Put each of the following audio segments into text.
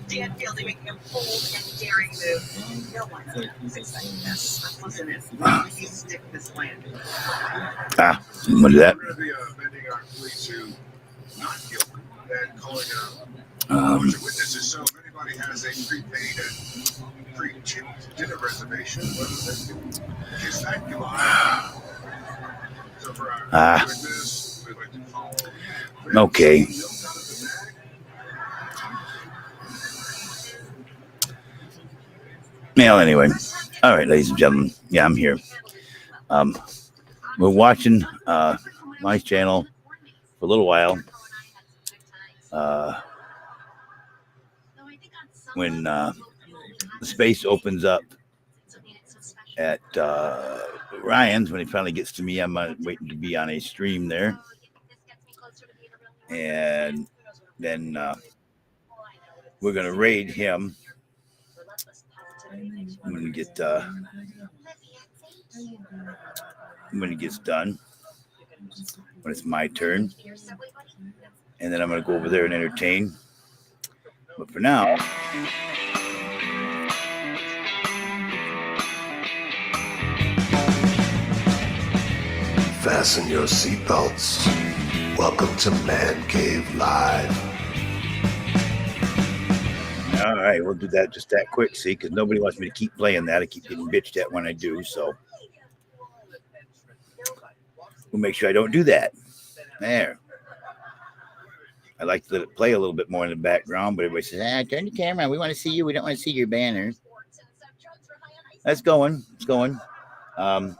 Dan Fieldy making a bold and daring move. No one expecting this, wasn't it? He stick this land. What is that? We're going to be amending our plea to not guilty and calling a bunch of witnesses. So if anybody has a prepaid and pre-tipped dinner reservation, well, then kiss that goodbye. So for our witness, we'd like to call. Okay. Well, anyway. All right, ladies and gentlemen. Yeah, I'm here. We're watching my channel for a little while. When the space opens up at Ryan's, when he finally gets to me, I'm waiting to be on a stream there. And then we're going to raid him when he gets done, when it's my turn. And then I'm going to go over there and entertain. But for now, fasten your seatbelts. Welcome to Man Cave Live. all right, we'll do that just that quick, see, because nobody wants me to keep playing that. I keep getting bitched at when I do, so we'll make sure I don't do that. There. I like to let it play a little bit more in the background, but everybody says, turn the camera on. We want to see you. We don't want to see your banner. That's going. It's going. I'm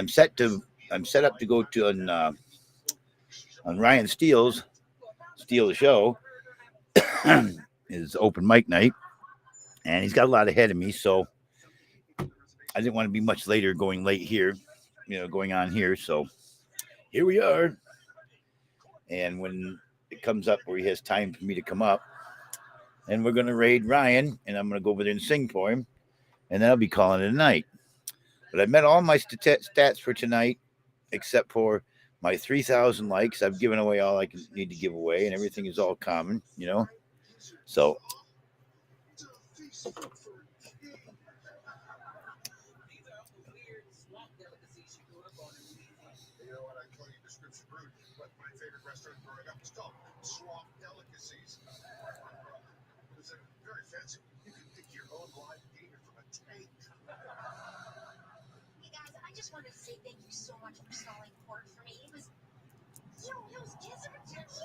set up to go to on Ryan Steele's Steele the Show is open mic night, and he's got a lot ahead of me, so I didn't want to be much later going late here, going on here. So here we are. And when it comes up where he has time for me to come up, and we're going to raid Ryan, and I'm going to go over there and sing for him, and then I'll be calling it a night. But I've met all my stats for tonight, except for my 3,000 likes. I've given away all I need to give away, and everything is all common, So I just wanted to say thank you so much for stalling court for me. It was, those kids are just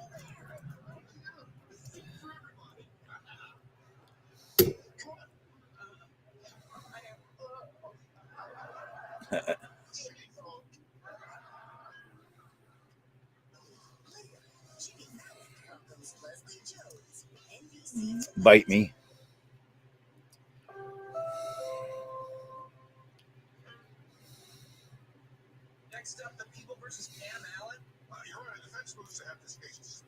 bite me.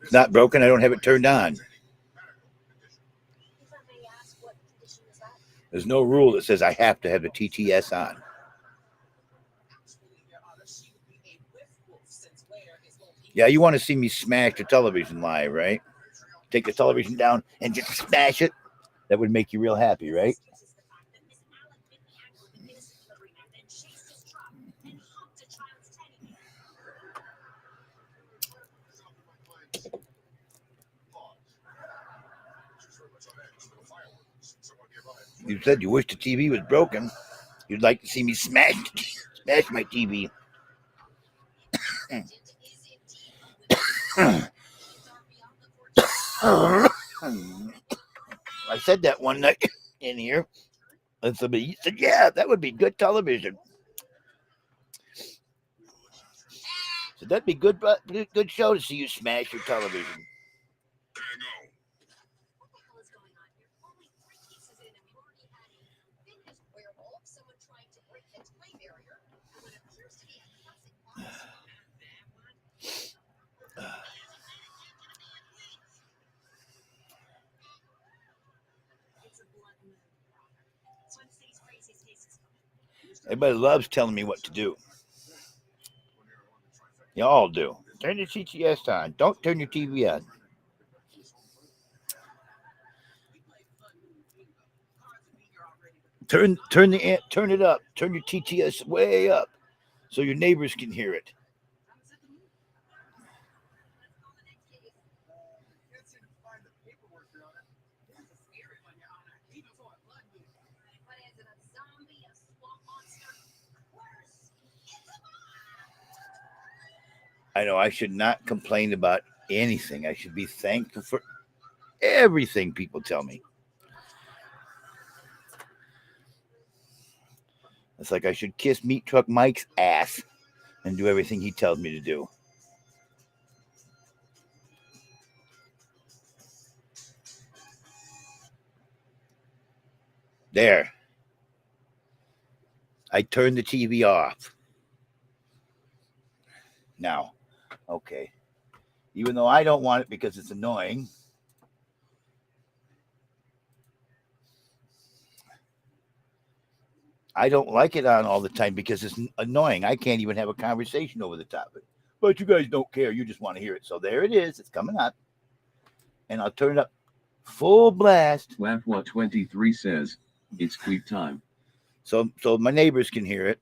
It's not broken. I don't have it turned on. There's no rule that says I have to have the TTS on. Yeah, you want to see me smash the television live, right? Take the television down and just smash it. That would make you real happy, right? You said you wish the TV was broken. You'd like to see me smash my TV. I said that one night in here, and somebody said, "Yeah, that would be good television." So that'd be good show to see you smash your television. Everybody loves telling me what to do. Y'all do. Turn your TTS on. Don't turn your TV on. Turn it up. Turn your TTS way up so your neighbors can hear it. What is it, a zombie, a swamp monster? Worse, it's a bomb! I know I should not complain about anything. I should be thankful for everything people tell me. It's like I should kiss Meat Truck Mike's ass and do everything he tells me to do. There. I turned the TV off. Now, okay. Even though I don't want it because it's annoying, I don't like it on all the time because it's annoying. I can't even have a conversation over the top of it. But you guys don't care. You just want to hear it. So there it is. It's coming up. And I'll turn it up full blast. Wafwa23 says, it's sleep time. So my neighbors can hear it.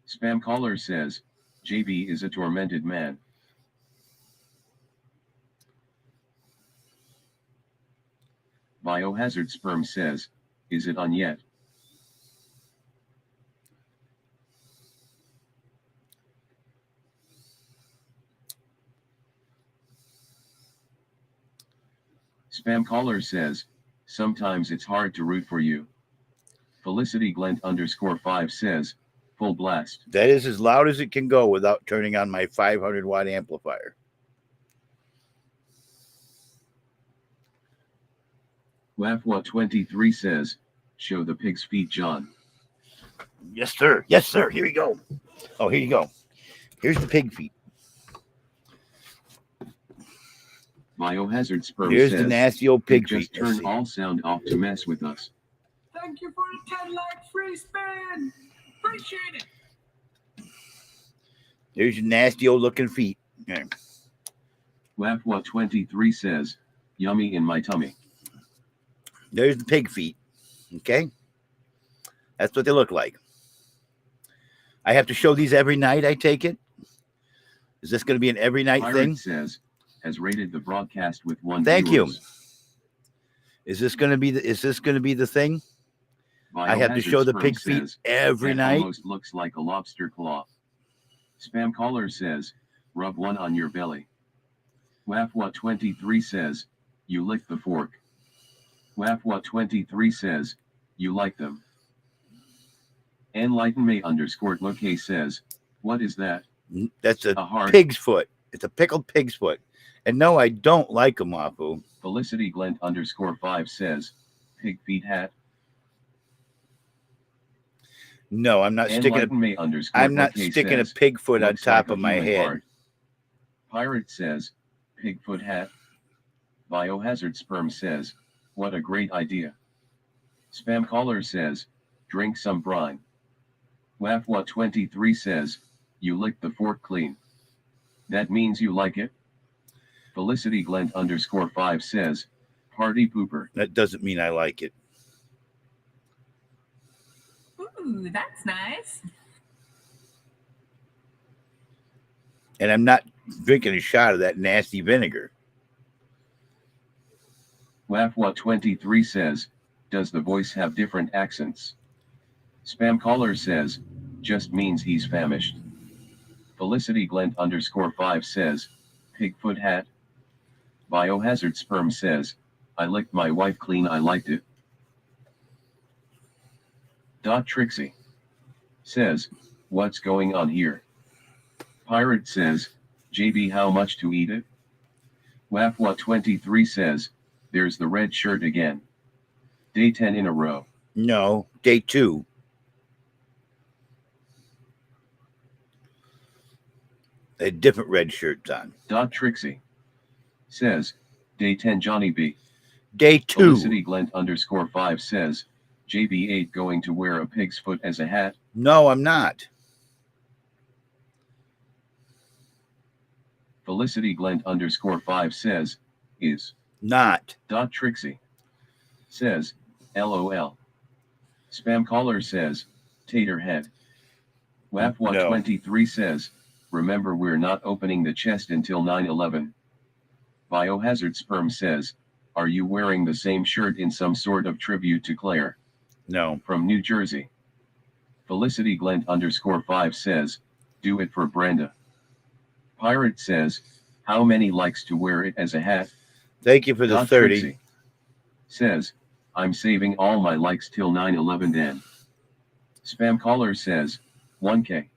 Spam caller says, JB is a tormented man. Biohazard sperm says, is it on yet? Spam caller says, sometimes it's hard to root for you. Felicity Glent _5 says, full blast. That is as loud as it can go without turning on my 500 watt amplifier. Wafwa23 says, show the pig's feet, John. Yes, sir. Yes, sir. Here we go. Oh, here you go. Here's the pig feet. Biohazard sperm Here's says, the nasty old pig just feet. Let's turn see. all sound off to mess with us. Thank you for the 10 like free spin. Appreciate it. There's your nasty old looking feet. There. Wafwa23 says, yummy in my tummy. There's the pig feet. Okay? That's what they look like. I have to show these every night, I take it? Is this going to be an every night Pirate thing? says, has rated the broadcast with 1 Thank viewers. you. Is this going to be the thing? I have to Biohazard show the sperm pig feet says, every that night? almost looks like a lobster claw. Spam caller says, rub one on your belly. Wafwa23 says, you lick the fork. Wafwa23 says, you like them. Enlightenme _Look says, what is that? That's a A heart. pig's foot. It's a pickled pig's foot. And no, I don't like them, Wafu. Felicity Glent _5 says, pig feet hat. No, I'm not sticking Enlightenme I'm not _Look sticking a says, pig foot on looks top like a of my human head. heart. Pirate says, pigfoot hat. Biohazard sperm says, what a great idea. Spam caller says, drink some brine. Wafwa23 says, you lick the fork clean. That means you like it? Felicity Glent _5 says, party pooper. That doesn't mean I like it. Ooh, that's nice. And I'm not drinking a shot of that nasty vinegar. Wafwa23 says, does the voice have different accents? Spam caller says, just means he's famished. Felicity Glent _5 says, pigfoot hat. Biohazard sperm says, I licked my wife clean, I liked it. Trixie says, what's going on here? Pirate says, JB, how much to eat it? Wafwa23 says, there's the red shirt again. Day 10 in a row. No, day 2. They had different red shirts on. Trixie says, day 10 Johnny B. Day 2. Felicity Glent _5 says, JB8 going to wear a pig's foot as a hat. No, I'm not. Felicity Glent _5 says, is. Not. Trixie says, LOL. Spam caller says, Taterhead. WAF23 says, remember we're not opening the chest until 9/11. Biohazard Sperm says, are you wearing the same shirt in some sort of tribute to Claire? No. From New Jersey. Felicity Glent _5 says, do it for Brenda. Pirate says, how many likes to wear it as a hat? Thank you for the 30. Trixie says, I'm saving all my likes till 9/11 then. Spam caller says, 1K.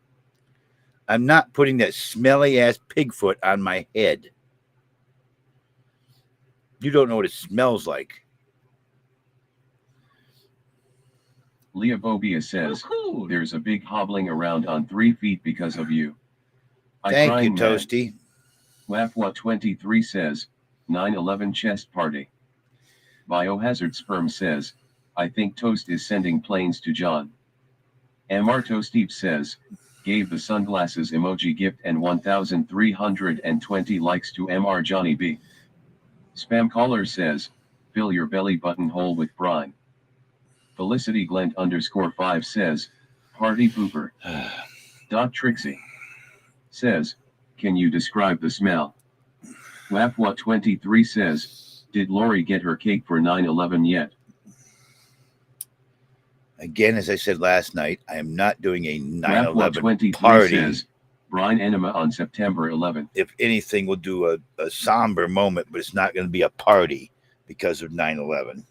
I'm not putting that smelly ass pig foot on my head. You don't know what it smells like. Leobobia says, cool. there's a big hobbling around on 3 feet because of you. Thank you, crying mad. Toasty. WAFWA23 says, 9/11 chest party. Biohazard Sperm says, I think Toast is sending planes to John. MR Toasteep says, gave the sunglasses emoji gift and 1,320 likes to MR Johnny B. Spam caller says, fill your belly button hole with brine. Felicity Glent _5 says, party pooper. Trixie says, can you describe the smell? WAFWA23 says, did Lori get her cake for 9/11 yet? Again, as I said last night, I am not doing a 9/11 WAFWA23 party. says, Brian Enema on September 11th. If anything, we'll do a somber moment, but it's not going to be a party because of 9/11.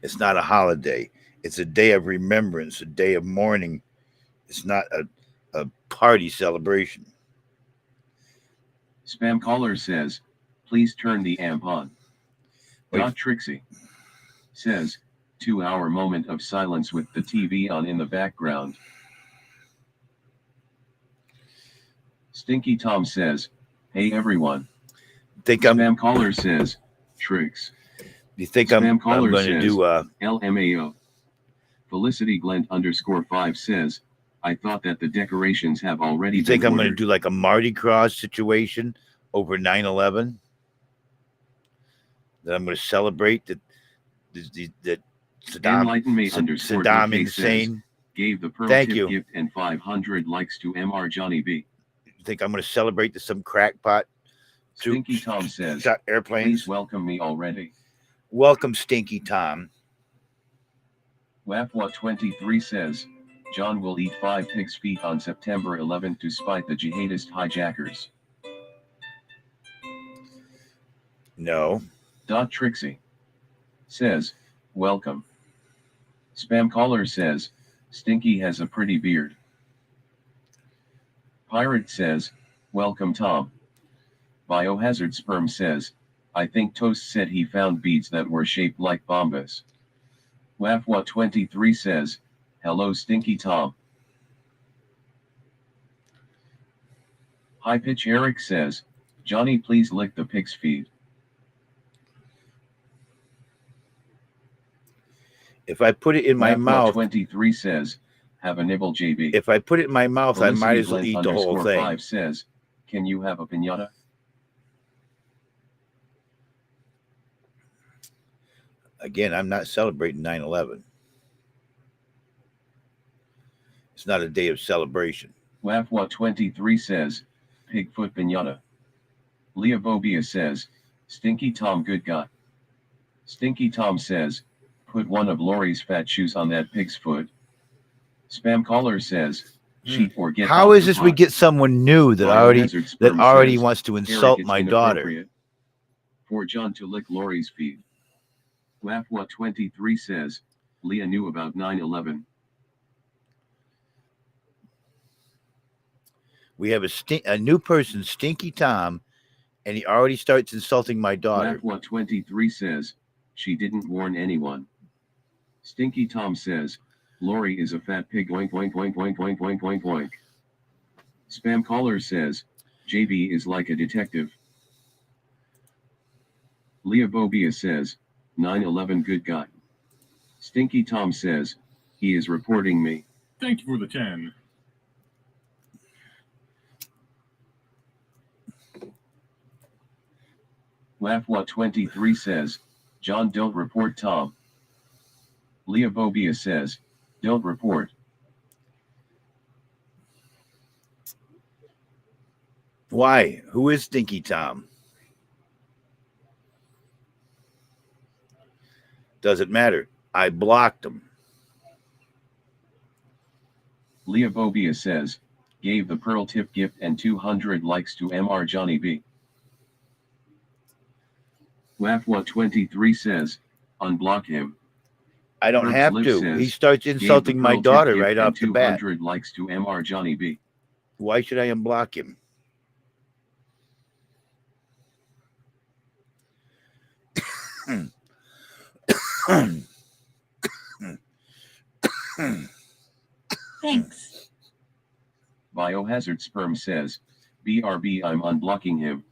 It's not a holiday. It's a day of remembrance, a day of mourning. It's not a party celebration. Spam caller says, please turn the amp on. Trixie says, 2-hour moment of silence with the TV on in the background. Stinky Tom says, hey everyone. Spam caller says, Tricks. You think I'm going to do LMAO. Felicity Glent _5 says, I thought that the decorations have already you think been I'm going to ordered. do like a Mardi Gras situation over 9/11? That I'm going to celebrate that Saddam Hussein gave the Pearl Thank Tip you. gift and 500 likes to MR Johnny B. You think I'm going to celebrate that some crackpot Stinky Tom says, shot airplanes? please welcome me already. Welcome, Stinky Tom. WAFWA23 says, John will eat 5 pig's feet on September 11th to spite the jihadist hijackers. No. Trixie says, welcome. Spam caller says, Stinky has a pretty beard. Pirate says, welcome Tom. Biohazard Sperm says, I think Toast said he found beads that were shaped like bombas. WAFWA23 says, hello Stinky Tom. High Pitch Eric says, Johnny please lick the pig's feet. If I put it in my mouth, 23 says, have a nibble JB. if I put it in my mouth, Felicity I might as well Glent eat the whole thing. 5 says, can you have a piñata? Again, I'm not celebrating 9/11. It's not a day of celebration. WAFWA23 says, Pigfoot piñata. Leobobia says, Stinky Tom good guy. Stinky Tom says, put one of Lori's fat shoes on that pig's foot. Spam caller says, cheat or get How off is the this we pot. get someone new that Biohazard Sperm already says, wants to Eric, insult it's my daughter? inappropriate for John to lick Lori's feet. WAFWA23 says, Leah knew about 9/11. We have a new person, Stinky Tom, and he already starts insulting my daughter. WAFWA23 says, she didn't warn anyone. Stinky Tom says, Lori is a fat pig oink oink oink oink oink oink oink oink. Spam caller says, JB is like a detective. Leobobia says, 9/11 good guy. Stinky Tom says, he is reporting me. Thank you for the 10. Wafwa23 says, John, don't report Tom. Leobobia says, don't report. Why? Who is Stinky Tom? Doesn't matter. I blocked him. Leobobia says, gave the pearl tip gift and 200 likes to Mr. Johnny B. Wafwa23 says, unblock him. I don't Herbs have Liv to. says, He starts gave the insulting my pearl tip daughter gift right and off the bat. 200 likes to Mr. Johnny B. Why should I unblock him? Thanks. Biohazard Sperm says, BRB, I'm unblocking him.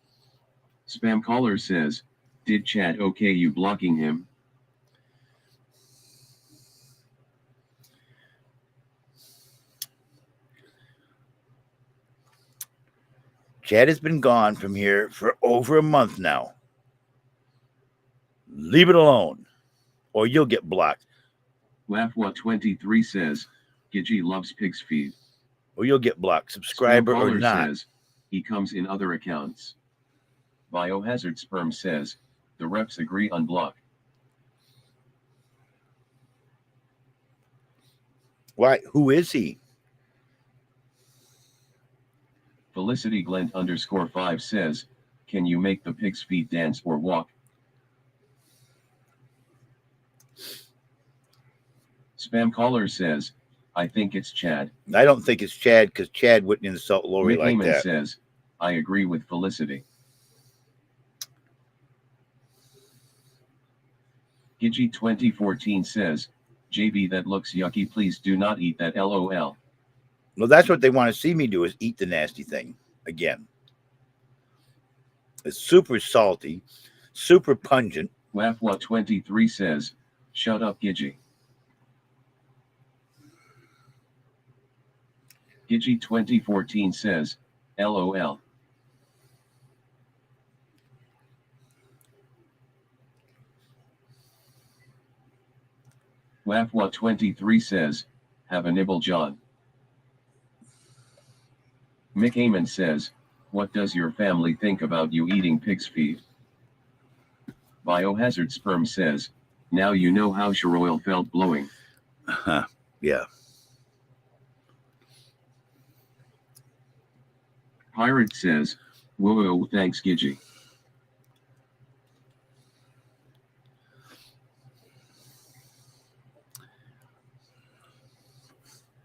Spam caller says, did chat okay you blocking him? Chad has been gone from here for over a month now. Leave it alone, or you'll get blocked. Wafwa23 says, Gigi loves pig's feed. Or you'll get blocked, subscriber or Caller not. says, he comes in other accounts. Biohazard Sperm says, the reps agree unblock. Why? Who is he? Felicity Glent _5 says, can you make the pig's feet dance or walk? Spam caller says, I think it's Chad. I don't think it's Chad because Chad wouldn't insult Lori Mick like Heyman that. says, I agree with Felicity. Gigi 2014 says, JB, that looks yucky, please do not eat that, LOL. Well, that's what they want to see me do, is eat the nasty thing again. It's super salty, super pungent. Wafwa 23 says, shut up, Gigi. Gigi 2014 says, LOL. Wafwa 23 says, have a nibble, John. Mick Heyman says, what does your family think about you eating pig's feet? Biohazard Sperm says, now you know how Sheroil felt blowing. Yeah. Pirate says, whoa, thanks, Gigi.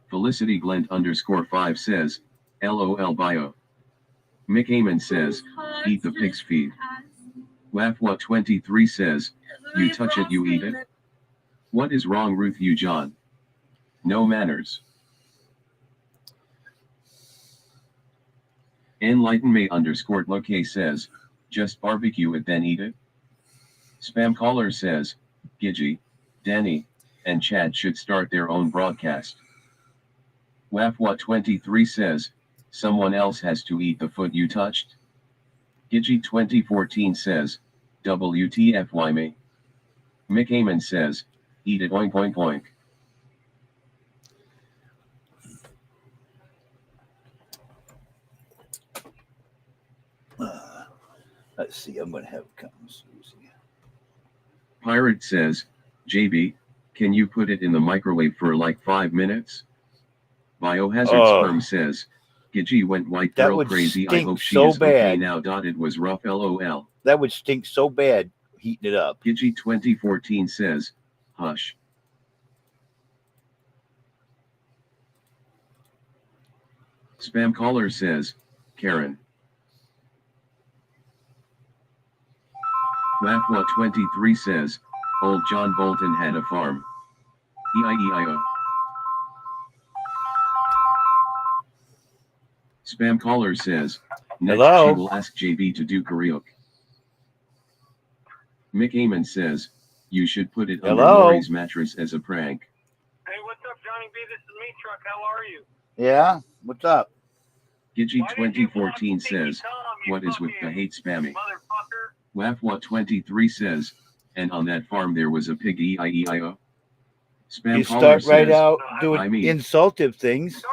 Felicity Glent _5 says, LOL bio. Mick Heyman says, eat the pig's feet. Wafwa 23 says, you touch it, you eat it. What is wrong, Ruth you John? No manners. Enlighten me _Loke says, just barbecue it then eat it. Spam caller says, Gigi, Danny, and Chad should start their own broadcast. Wafwa 23 says, someone else has to eat the foot you touched. Gigi 2014 says, WTFY me. Mick Heyman says, eat it oink oink oink. Let's see. I'm going to have comments. Pirate says, JB, can you put it in the microwave for like 5 minutes? Biohazard Sperm says, Gigi went white That girl would crazy. I stink hope she so is okay bad. now. It was rough, LOL. That would stink so bad, heating it up. Gigi 2014 says, hush. Spam caller says, Karen. Wafwa 23 says, old John Bolton had a farm. E-I-E-I-O. Spam caller says, next Hello? she will ask JB to do karaoke. Mick Heyman says, you should put it under Hello? Lori's mattress as a prank. Hey, what's up, Johnny B? This is me, Truck. How are you? Yeah? What's up? Gigi Why did you block 2014 Stinky says, Tom, you what is with the fucking hate spammy? motherfucker? WAF23 says, and on that farm there was a pig E-I-E-I-O. Spam You caller start right says, out I doing mean- insultive things. Well,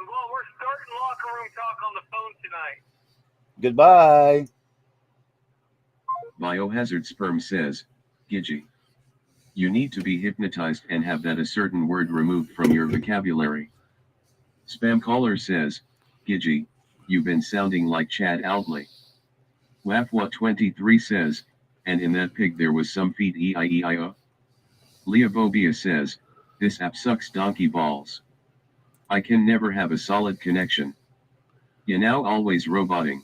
we're starting locker room talk on the phone tonight. Goodbye. Biohazard Sperm says, Gidgey. You need to be hypnotized and have that a certain word removed from your vocabulary. Spam caller says, Gidgey, you've been sounding like Chad Aldley. WAF23 says, and in that pig there was some feet E-I-E-I-O. Leobobia says, this app sucks donkey balls. I can never have a solid connection. YouNow always roboting.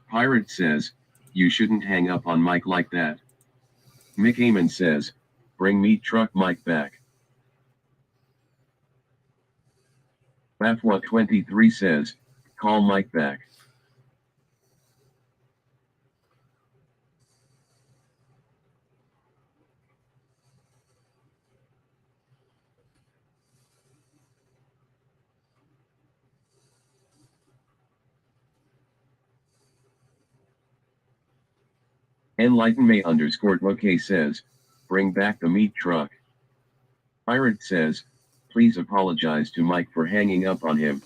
Pirate says, you shouldn't hang up on Mike like that. Mick Amon says, bring meat truck Mike back. WAF23 says, call Mike back. Enlightenme_loke says, bring back the meat truck. Pirate says, please apologize to Mike for hanging up on him.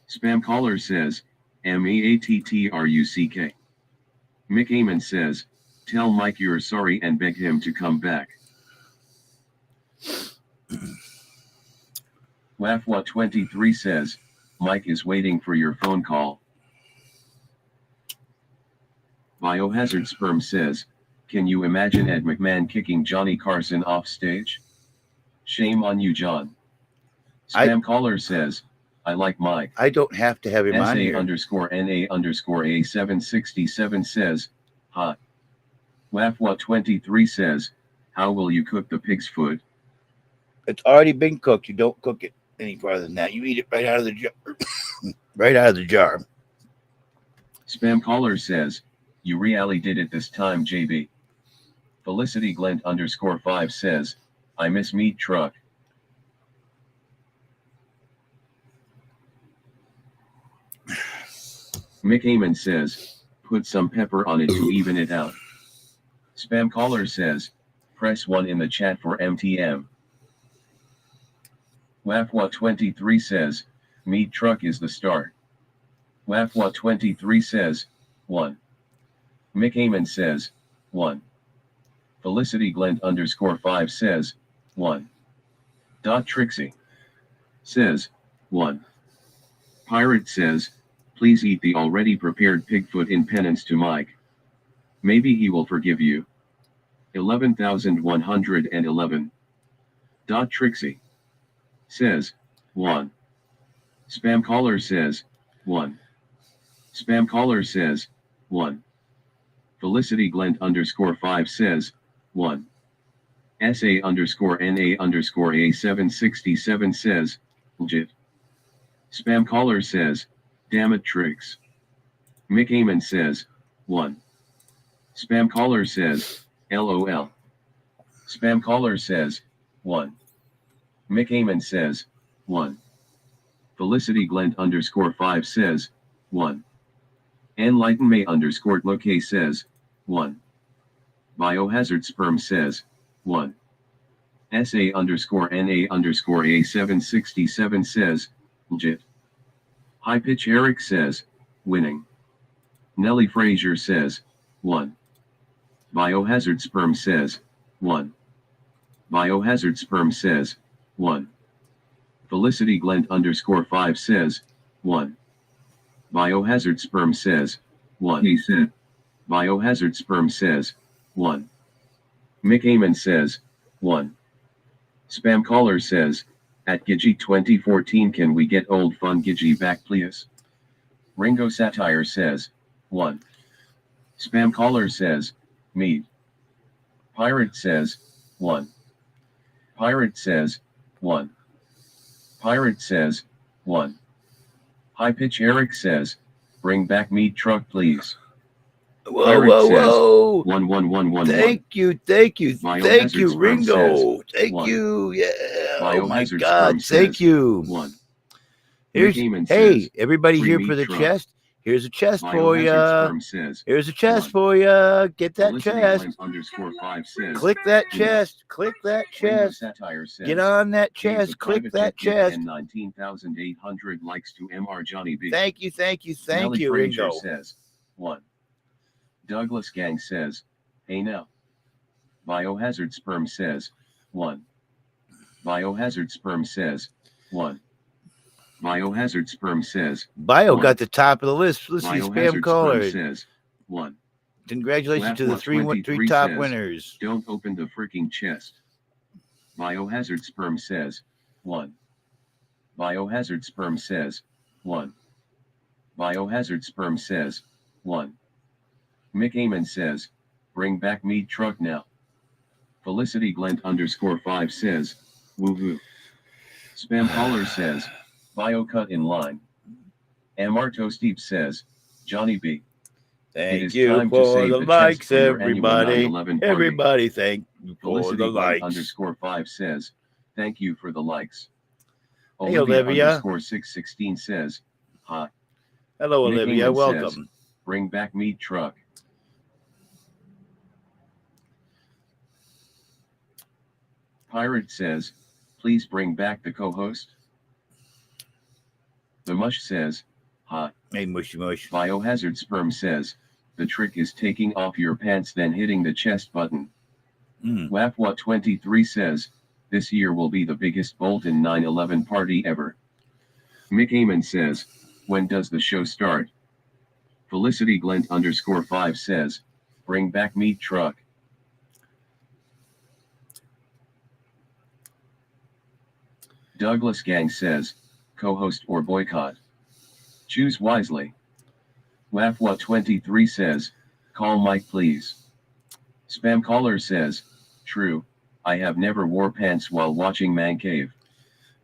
Spam caller says, MEATTRUCK. Mick Amon says, tell Mike you're sorry and beg him to come back. WAF23 says, Mike is waiting for your phone call. Biohazard Sperm says, can you imagine Ed McMahon kicking Johnny Carson off stage? Shame on you, John. Spam caller says, I like Mike. I don't have to have him on here. SA_NA_A767 says, hot. WAF23 says, how will you cook the pig's foot? It's already been cooked. You don't cook it any farther than that. You eat it right out of the jar. Right out of the jar. Spam caller says, you really did it this time, JB. Felicity Glent_5 says, I miss meat truck. Mick Amon says, put some pepper on it to even it out. Spam caller says, press 1 in the chat for MTM. WAF23 says, meat truck is the start. WAF23 says, 1. Mick Amon says, 1. Felicity Glent_5 says, 1. Trixie says, 1. Pirate says, please eat the already prepared pigfoot in penance to Mike. Maybe he will forgive you. 11,111. Trixie says, 1. Spam caller says, 1. Spam caller says, 1. Felicity Glent_5 says, 1. SA_NA_A767 says, legit. Spam caller says, damn it, Trix. Mick Amon says, 1. Spam caller says, LOL. Spam caller says, 1. Mick Amon says, 1. Felicity Glent_5 says, 1. Enlightenme_loke says, 1. Biohazard Sperm says, 1. SA_NA_A767 says, legit. High Pitch Eric says, winning. Nelly Frazier says, 1. Biohazard Sperm says, 1. Biohazard Sperm says, 1. Felicity Glent_5 says, 1. Biohazard Sperm says, 1. He said. Biohazard Sperm says, 1. Mick Amon says, 1. Spam caller says, at Gidgey 2014 can we get old fun Gidgey back please? Ringo Satire says, 1. Spam caller says, mead. Pirate says, 1. Pirate says, 1. Pirate says, 1. High Pitch Eric says, bring back meat truck please. Whoa, Pirate whoa, says, whoa. 11111. Thank you, Biohazard Sperm Ringo. says, Thank 1. you. Yeah. Oh my Biohazard God. Sperm Thank says, you. 1. Here's Eamon hey, says, everybody free here meat for the truck. chest. Here's a chest for Biohazard ya. Sperm says, Here's a chest 1. for ya. Get that Felicity chest. Glenn _5 says, Click that you know. chest. Click that Ringo chest. Satire says, Get on that gave the chest. Click private that tip gift chest. and 19,800 likes to Mr. Johnny B. Thank you, thank you, thank Melly you, Frazier Ringo. says, 1. Douglas Gang says, hey now. Biohazard Sperm says, 1. Biohazard Sperm says, 1. Biohazard Sperm says, Bio 1. got the top of the list. Let's see, spam Biohazard Sperm caller. says, 1. Congratulations to the three 23 top says, winners. don't open the freaking chest. Biohazard Sperm says, 1. Biohazard Sperm says, 1. Biohazard Sperm says, 1. Mick Eamon says, bring back meat truck now. Felicity Glent _5 says, woohoo. Spam caller says, bio cut in line. Amar Toasteep says, Johnny B. Thank you for the likes, everybody. Everybody, thank you for the likes. Felicity Glent _5 says, thank you for the likes. Hey, Olivia. _616 says, hi. Hello, Nick Olivia. Eamon Welcome. says, bring back meat truck. Pirate says, please bring back the co-host. The Mush says, hi. Hey, mushy mush. Biohazard Sperm says, the trick is taking off your pants then hitting the chest button. Wafwa23 says, this year will be the biggest Bolton 9/11 party ever. Mick Eamon says, when does the show start? Felicity Glent _5 says, bring back meat truck. Douglas Gang says, co-host or boycott. Choose wisely. Wafwa23 says, call Mike please. Spam caller says, true, I have never wore pants while watching Man Cave.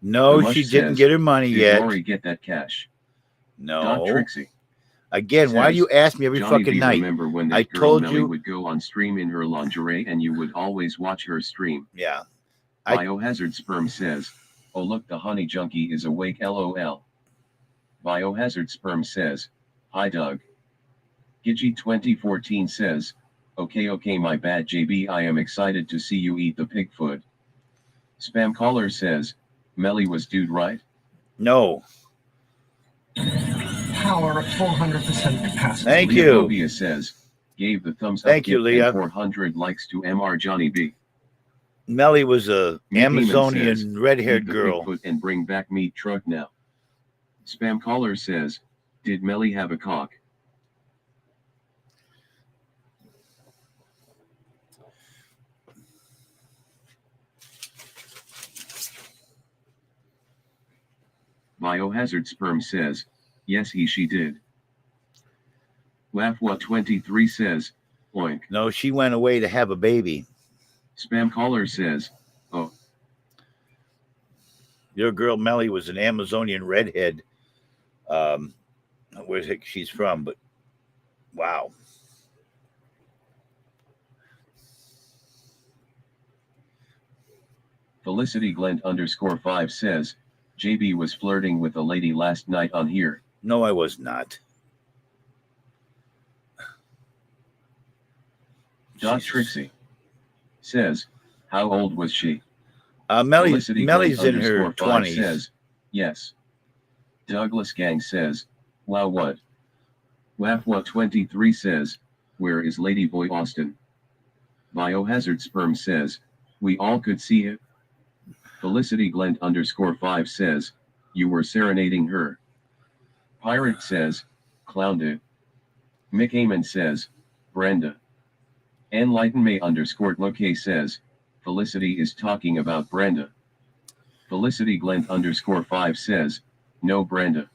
No, she didn't get her money yet. Did Lori get that cash? No. Doc Trixie. Again, why do you ask me every Johnny fucking B, night? remember when that I girl told Melly you would go on stream in her lingerie and you would always watch her stream. Yeah. Biohazard Sperm says, oh look, the honey junkie is awake lol. Biohazard Sperm says, hi Doug. Gidgy 2014 says, okay my bad JB, I am excited to see you eat the pig foot. Spam caller says, Melly was dude right? No. Power at 400% capacity. Thank Leah you. Bobia says, gave the thumbs up Thank you, gift Leah. and 400 likes to Mr. Johnny B. Melly was a Mick Eamon Amazonian says, red-haired eat the girl. Bigfoot and bring back meat truck now. Spam caller says, did Melly have a cock? Biohazard Sperm says, yes she did. Wafwa23 says, oink. No, she went away to have a baby. Spam caller says, oh. Your girl Melly was an Amazonian redhead. Where the heck she's from, but wow. Felicity Glent _5 says, JB was flirting with a lady last night on here. No, I was not. Dot Trixie says, how old was she? Melly's in her _5 20s. says, yes. Douglas Gang says, wow what? Wafwa23 says, where is Ladyboy Austin? Biohazard Sperm says, we all could see it. Felicity Glent _5 says, you were serenading her. Pirate says, clowned it. Mick Eamon says, Brenda. Enlighten May _Loke says, Felicity is talking about Brenda. Felicity Glent _5 says, no Brenda.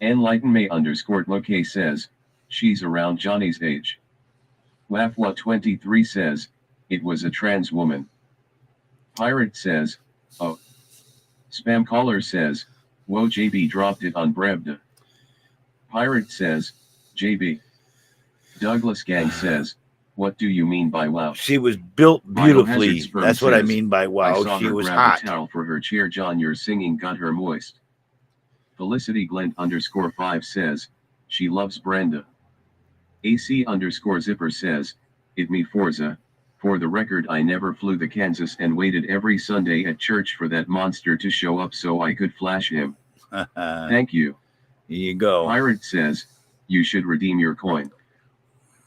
Enlighten May _Loke says, she's around Johnny's age. Wafwa23 says, it was a trans woman. Pirate says, oh. Spam caller says, whoa JB dropped it on Brevda. Pirate says, JB. Douglas Gang says, what do you mean by wow? She was built beautifully. That's what I mean by wow. I saw She her was grab hot. a towel for her chair. John, your singing got her moist. Felicity Glent _5 says, she loves Brenda. AC _zipper says, it me Forza. For the record, I never flew the Kansas and waited every Sunday at church for that monster to show up so I could flash him. Thank you. Here you go. Pirate says, you should redeem your coin.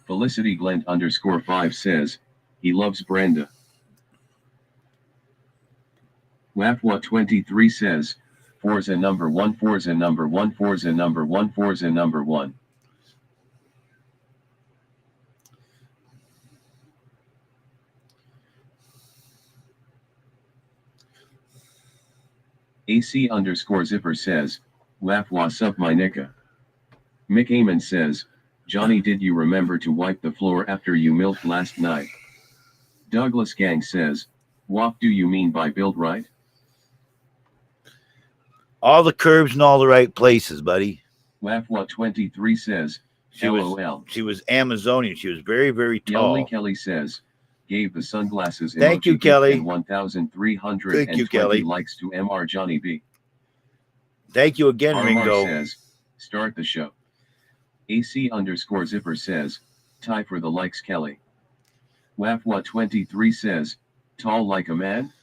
Felicity Glent _5 says, he loves Brenda. WAFWA23 says, Forza number 1, Forza number 1, Forza number 1, Forza number 1. AC _zipper says, Waf what's up my nicka. Mick Amon says, Johnny, did you remember to wipe the floor after you milked last night? Douglas Gang says, what do you mean by build right? All the curves in all the right places, buddy. WAFWA23 says, LOL. She was Amazonian. She was very, very tall. Yelly Kelly says, gave the sunglasses Thank you, emoji Kelly. and 1,320 Thank you, Kelly. likes to MR Johnny B. Thank you again, Armar Ringo. says, start the show. AC _zipper says, tie for the likes Kelly. WAFWA23 says, tall like a man?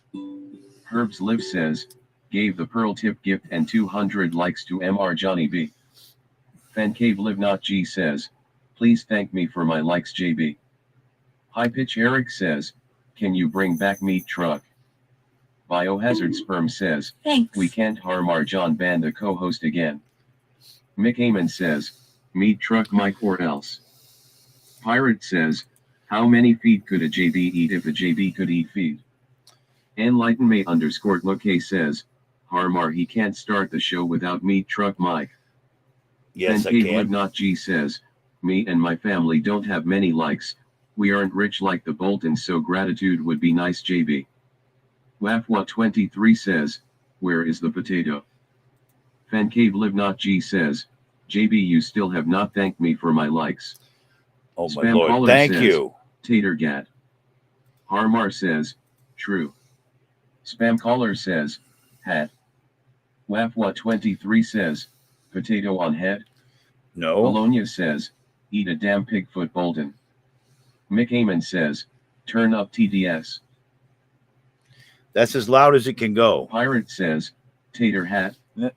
Herbs Live says, gave the pearl tip gift and 200 likes to MR Johnny B. Fancave Live Not G says, please thank me for my likes JB. High Pitch Eric says, can you bring back meat truck? Biohazard Sperm says, Thanks. we can't harm our John Band the co-host again. Mick Amon says, meat truck Mike or else. Pirate says, how many feet could a JB eat if a JB could eat feet? Enlightenme _Look says, Harmar he can't start the show without meat truck Mike. Yes, I Fancave can. Live Not G says, me and my family don't have many likes. We aren't rich like the Boltons, so gratitude would be nice JB. WAFWA23 says, where is the potato? Fancave Live Not G says, JB you still have not thanked me for my likes. Oh my Spam Lord. caller Thank says, you. Tater Gat. Harmar says, true. Spam caller says, hat. WAFWA23 says, potato on head. No. Bologna says, eat a damn pigfoot Bolton. Mick Amon says, turn up TDS. That's as loud as it can go. Pirate says, tater hat.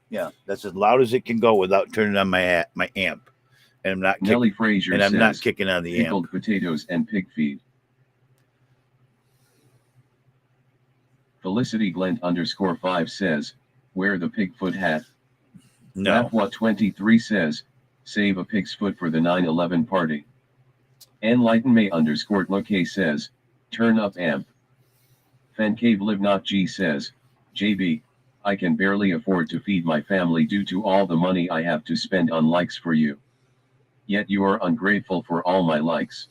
Yeah, that's as loud as it can go without turning on my amp. And I'm not Nellie kicking, Frazier and I'm says, not kicking on the pickled amp. potatoes and pig feed. Felicity Glent _5 says, wear the pigfoot hat. No. WAFWA23 says, save a pig's foot for the 9/11 party. Enlightenme _Look says, turn up amp. Fancave Live Not G says, JB, I can barely afford to feed my family due to all the money I have to spend on likes for you. Yet you are ungrateful for all my likes.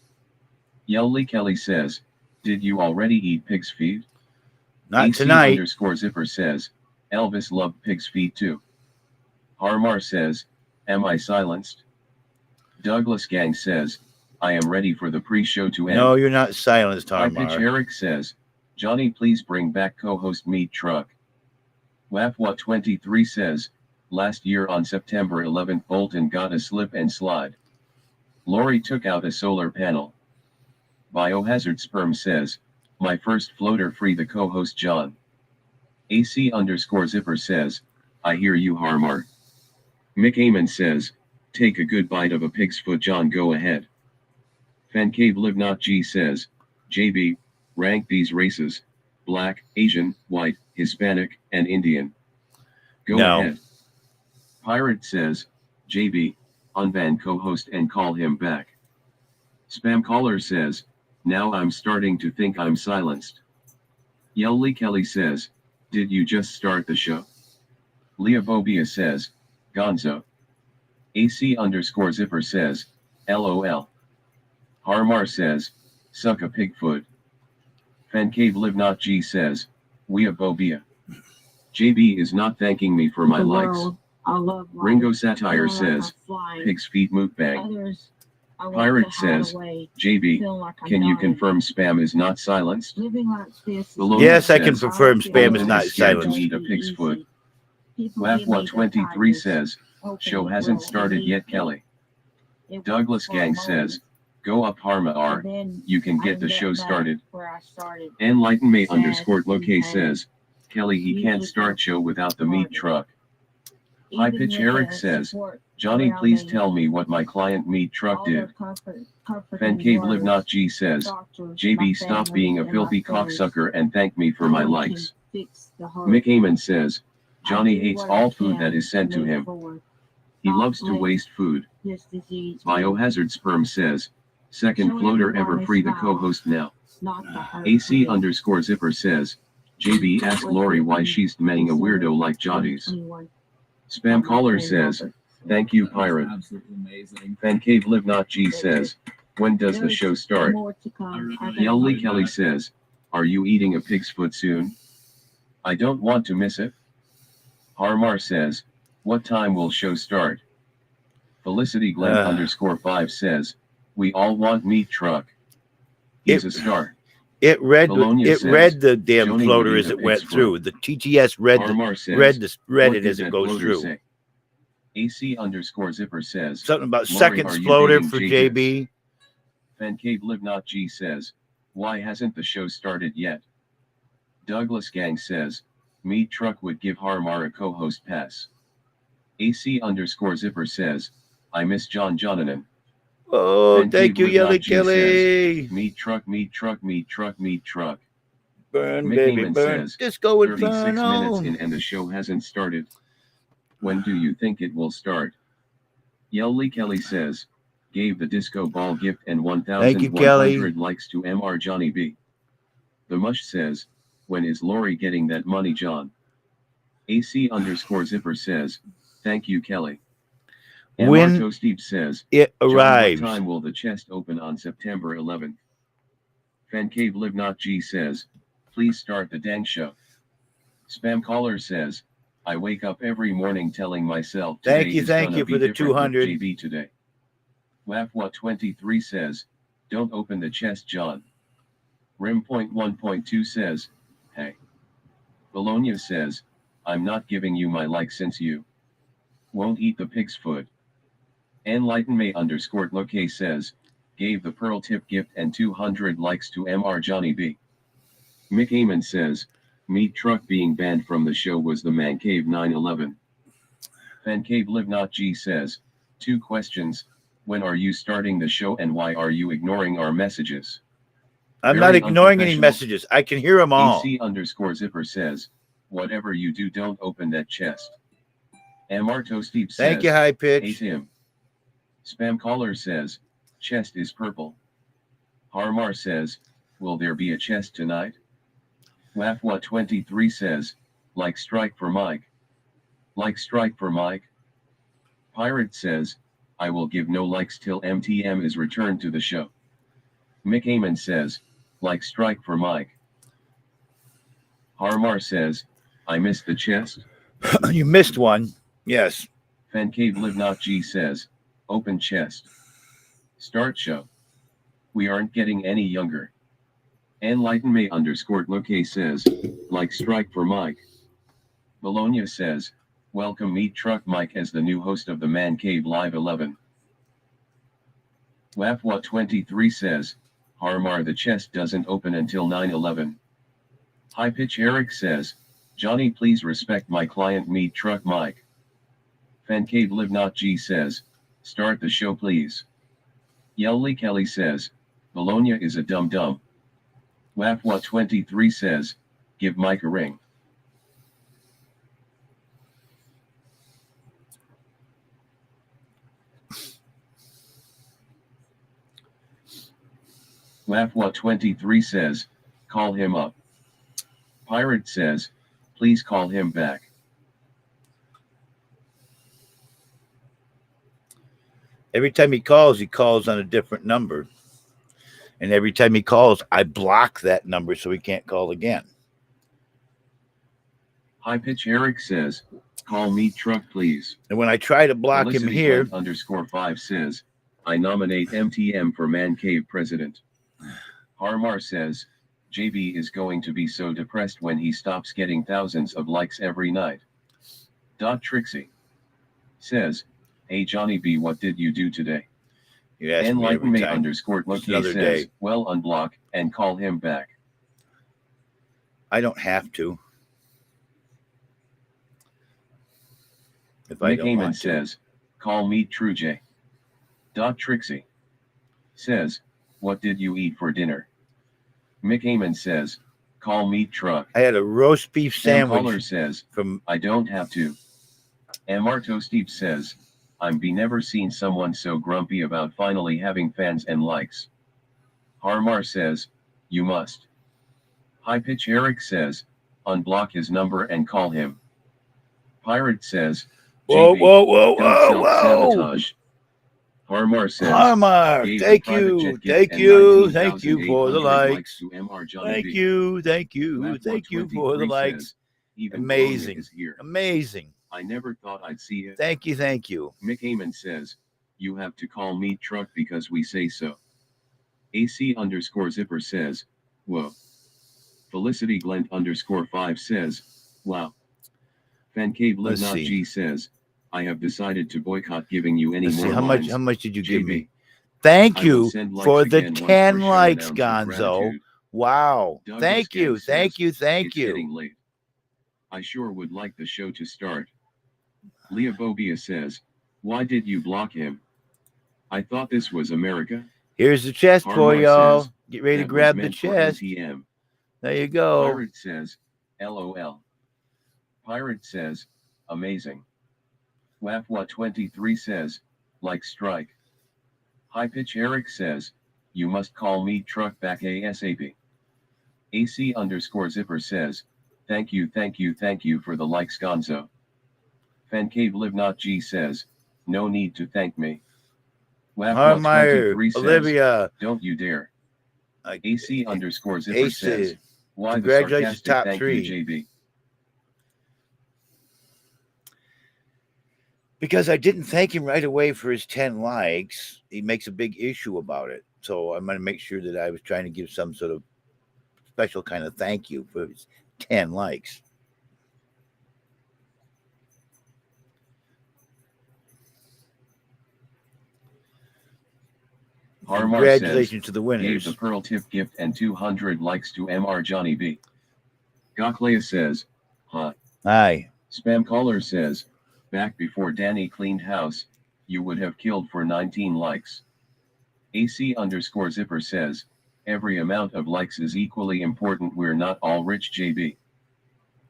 Yelly Kelly says, did you already eat pig's feet? Not AC tonight. _zipper says, Elvis loved pig's feet too. Harmar says, am I silenced? Douglas Gang says, I am ready for the pre-show to end. No, you're not silenced, High Pitch Harmar. Eric says, Johnny please bring back co-host Meat Truck. WAFWA23 says, last year on September 11th Bolton got a slip and slide. Lori took out a solar panel. Biohazard Sperm says, my first floater free the co-host John. AC _zipper says, I hear you Harmar. Mick Amon says, take a good bite of a pig's foot John go ahead. Fancave Live Not G says, JB, rank these races, black, Asian, white, Hispanic, and Indian. Go No. ahead. Pirate says, JB, unban co-host and call him back. Spam caller says, now I'm starting to think I'm silenced. Yelly Kelly says, did you just start the show? Leobobia says, Gonzo. AC _zipper says, LOL. Harmar says, suck a pigfoot. Fancave Live Not G says, Weabobia. JB is not thanking me for my The likes. world, I love life. Ringo Satire Feeling like says, I'm flying. Pig's feet mukbang. Others, I want Pirate to hide says, away, JB, feeling like I'm can you dying. confirm spam is not silenced? Living like this is Bologna Yes, I can says, confirm spam is Bolton not scared to silenced. eat a pig's foot. People Laugh give what me the 23 tigers. says, Hoping show it hasn't will started relieve yet, me. Kelly. It worked Douglas for a Gang moment, says, go up Harma but R. then You can I get the ended show up back started. where I started. Enlighten me Sad underscore loke because says, Kelly he can't music start was show without the meat harder. truck. High Even pitch with Eric the says, support Johnny around please me, tell me what my client meat truck all did. the comforting Fancave Live Not words, G says, doctors, JB my stop family, being a and my filthy friends. cocksucker and thank me for No my one can likes. fix the hurt. Mick Amon says, I Johnny do hates what I all food that can is sent to move him. forward, He not loves to let waste food. this disease win. Biohazard Sperm says, second Show floater everyone ever a free the smile, co-host now. not the hurt AC within. underscore zipper says, JB asked Was Lori why written she's demanding a December weirdo like Jotties. 2021 Spam by my caller friend says, Robert. thank you Pirate. Absolutely amazing. Fancave Live Not G That's it. says, when does the There's show start? more to come. I gotta Yelly go. Kelly says, are you eating a pig's foot soon? I don't want to miss it. Harmar says, what time will show start? Felicity Glenn underscore 5 says, we all want meat truck. He's a star. It read Bologna it says, read the damn Joni floater would eat as a it went pig's through. foot. The TTS read Harmar says, read what it did as it that goes floater through. say? AC underscore zipper says, Something about Lori, seconds are you floater dating for JJ? JB. Fancave Live Not G says, why hasn't the show started yet? Douglas Gang says, meat truck would give Harmar a co-host pass. AC underscore zipper says, I miss John Jonanan. Oh, Fancave thank you, Live Yelly Not G says, Kelly. meat truck, meat truck, meat truck, meat truck. Burn, Mick baby, Amon burn. says, Disco 36 minutes Inferno. in and the show hasn't started. When do you think it will start? Yelly Kelly says, gave the disco ball gift and Thank you, Kelly. 1,100 likes to MR Johnny B. The Mush says, when is Lori getting that money, John? AC underscore zipper says, thank you, Kelly. MR When Toasteve says, it John, arrives. what time will the chest open on September 11th? Fancave Live Not G says, please start the dang show. Spam caller says, I wake up every morning telling myself today Thank you is gonna for be the different with 200. JB today. Laugh what 23 says, don't open the chest, John. Rim.1.2 says, hey. Bologna says, I'm not giving you my like since you won't eat the pig's foot. Enlighten me underscore loke says, gave the pearl tip gift and 200 likes to MR Johnny B. Mick Amon says, meat truck being banned from the show was the man cave 9/11. Fancave Live Not G says, 2 questions, when are you starting the show and why are you ignoring our messages? I'm Very not ignoring any unprofessional. messages. I can hear them all. AC underscore zipper says, whatever you do, don't open that chest. MR Toasteve says, Thank you, High hate Pitch. him. Spam caller says, chest is purple. Harmar says, will there be a chest tonight? Laugh what 23 says, like strike for Mike. Like strike for Mike. Pirate says, I will give no likes till MTM is returned to the show. Mick Amon says, like strike for Mike. Harmar says, I missed the chest. You missed one. Yes. Fancave Live Not G says, open chest. Start show. We aren't getting any younger. Enlighten me underscore loke says, like strike for Mike. Bologna says, welcome Meat Truck Mike as the new host of the Man Cave Live 11. Laugh what 23 says, Harmar the chest doesn't open until 9/11. High Pitch Eric says, Johnny please respect my client Meat Truck Mike. Fancave Live Not G says, start the show please. Yelly Kelly says, Bologna is a dum-dum. Laugh what 23 says, give Mike a ring. Laugh what 23 says, call him up. Pirate says, please call him back. Every time he calls on a different number. And every time he calls, I block that number so he can't call again. High Pitch Eric says, call Meat Truck please. And when I try to block him Felicity here, Glenn underscore 5 says, I nominate MTM for Man Cave President. Harmar says, JB is going to be so depressed when he stops getting thousands of likes every night. Trixie says, hey Johnny B, what did you do today? You ask me Enlighten every me time. underscore It's Loki another says, day. well, unblock and call him back. I don't have to. If I Mick don't Heyman want to. says, call me True J. Trixie says, what did you eat for dinner? Mick Heyman says, call me Truck. I had a roast beef Sam Caller sandwich says, from I don't have to. Marto Steve says, I'm be never seen someone so grumpy about finally having fans and likes. Harmar says, you must. High Pitch Eric says, unblock his number and call him. Pirate says, whoa, JB, whoa, whoa, don't whoa, whoa. self-sabotage. Harmar says, Harmar, gave the thank private you, jet gift thank and you, thank you for the 19,800 likes. to MR Johnny Thank B. you, thank you, Wap thank you for the 123 likes. says, even Bologna Amazing, is here. amazing. I never thought I'd see it. Thank you, thank you. Mick Heyman says, you have to call me Truck because we say so. AC underscore zipper says, whoa. Felicity Glent underscore 5 says, wow. Fancave Live Let's Not see. G says, I have decided to boycott giving you any Let's see, more how lines. much did you give JB, me? Thank I will you send likes for the again once 10 for show likes, announcement Gonzo. gratitude. Wow. Douglas Thank you, Gang thank says, you, thank it's you. getting late. I sure would like the show to start. Leah Bobia says, why did you block him? I thought this was America. Here's the chest for Harmar y'all. says, Get ready to that was grab the meant for chest. NTM. There you go. Pirate says, LOL. Pirate says, amazing. Wafwa23 says, like strike. High Pitch Eric says, you must call me Truck back ASAP. AC underscore zipper says, thank you for the likes Gonzo. Fancave Live Not G says, no need to thank me. Harmeyer, Wafwa23 says, Olivia, don't you dare. AC underscore zipper Ace, says, why the congratulations, sarcastic top thank 3. you, JB? Because I didn't thank him right away for his 10 likes. He makes a big issue about it. So I'm going to make sure that I was trying to give some sort of special kind of thank you for his 10 likes. Harmar Congratulations says, to the gave winners. the Pearl Tip gift and 200 likes to MR Johnny B. Goklea says, huh. Hi. Spam Caller says, back before Danny cleaned house, you would have killed for 19 likes. AC underscore zipper says, every amount of likes is equally important, we're not all rich, JB.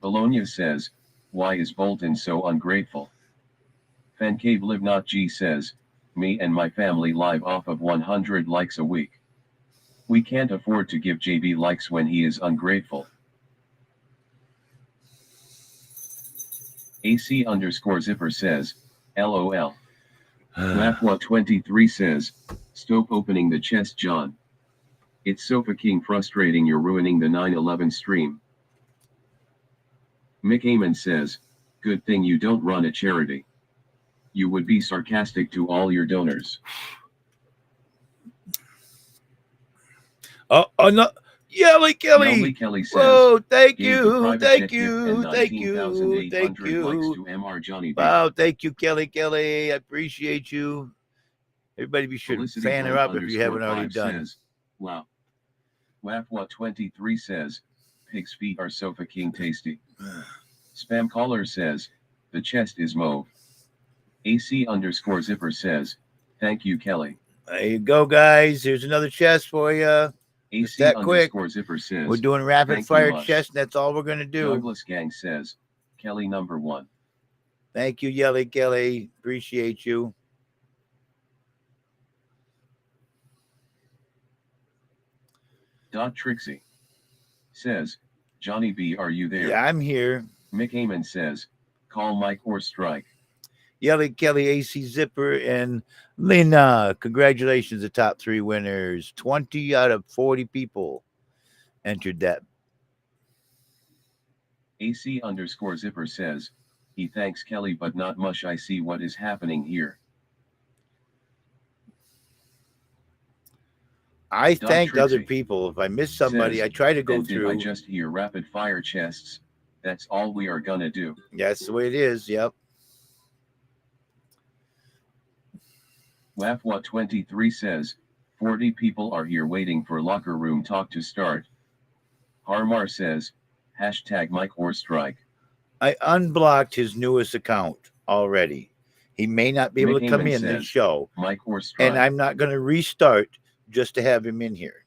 Bologna says, why is Bolton so ungrateful? Fancave Live Not G says, me and my family live off of 100 likes a week. We can't afford to give JB likes when he is ungrateful. AC underscore zipper says, LOL. Wafwa23 says, stop opening the chest, John. It's so fucking frustrating, you're ruining the 9/11 stream. Mick Heyman says, good thing you don't run a charity. You would be sarcastic to all your donors. Oh no. Yelly Kelly. Kelly says, whoa, thank gave the you, private thank jet gift you, and thank you, thank 19,800 likes you. to MR Johnny B. Wow, thank you, Kelly. I appreciate you. Everybody be sure to Felicity fan her Glenn up if you haven't already 5 done. says, wow. Wafwa23 says, pig's feet are so fucking tasty. Spam Caller says, the chest is mauve. AC underscore zipper says, thank you, Kelly. There you go, guys. Here's another chest for you. It's AC that quick. underscore zipper says, We're doing rapid thank fire you, us. chest, and that's all we're going to do. Douglas Gang says, Kelly number 1. Thank you, Yelly Kelly. Appreciate you. Trixie says, Johnny B, are you there? Yeah, I'm here. Mick Heyman says, call Mike or strike. Yelly Kelly, AC Zipper, and Lena. Congratulations, the top 3 winners. 20 out of 40 people entered that. AC underscore zipper says, he thanks Kelly but not much. I see what is happening here. I thanked Trixie other people. If I miss somebody, says, I try to go and through. Did I just hear rapid fire chests? That's all we are gonna do. That's the way it is. Yep. WAFWA23 says, 40 people are here waiting for locker room talk to start. Harmar says, hashtag Mike or strike. I unblocked his newest account already. He may not be able to come Mick in the says, show, Mike or strike. and I'm not going to restart just to have him in here.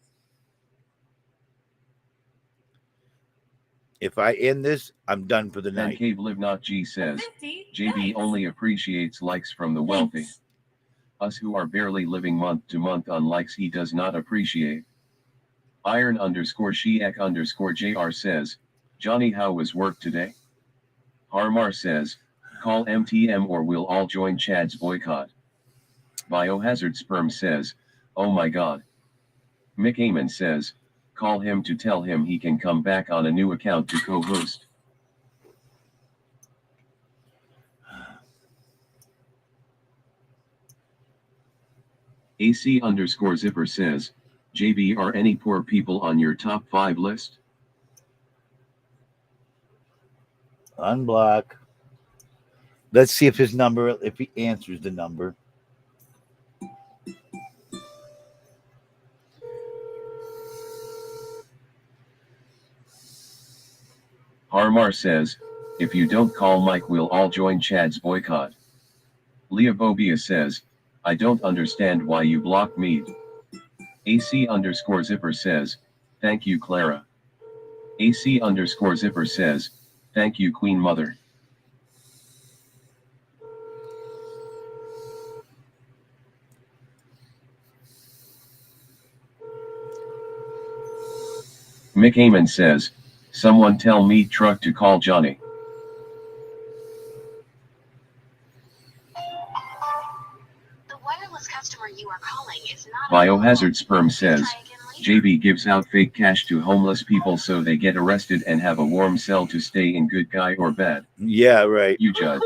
If I end this, I'm done for the And night. Cave Live Not G says, 50. JB Nice. only appreciates likes from the wealthy. Thanks. Us who are barely living month to month on likes he does not appreciate. Iron_Sheek_JR says, Johnny, how was work today? Harmar says, call MTM or we'll all join Chad's boycott. Biohazard Sperm says, oh my god. Mick Amon says, call him to tell him he can come back on a new account to co-host. AC_Zipper says, JB, are any poor people on your top 5 list? Unblock. Let's see if his number, if he answers the number. Harmar says, if you don't call Mike, we'll all join Chad's boycott. Leobobia says, I don't understand why you blocked me. AC_Zipper says, thank you, Clara. AC_Zipper says, thank you, Queen Mother. Mick Amon says, someone tell me truck to call Johnny. The wireless customer you are calling is not Biohazard Sperm Please says, try again later. JB gives out fake cash to homeless people so they get arrested and have a warm cell to stay in good guy or bad. Yeah, right. You judge.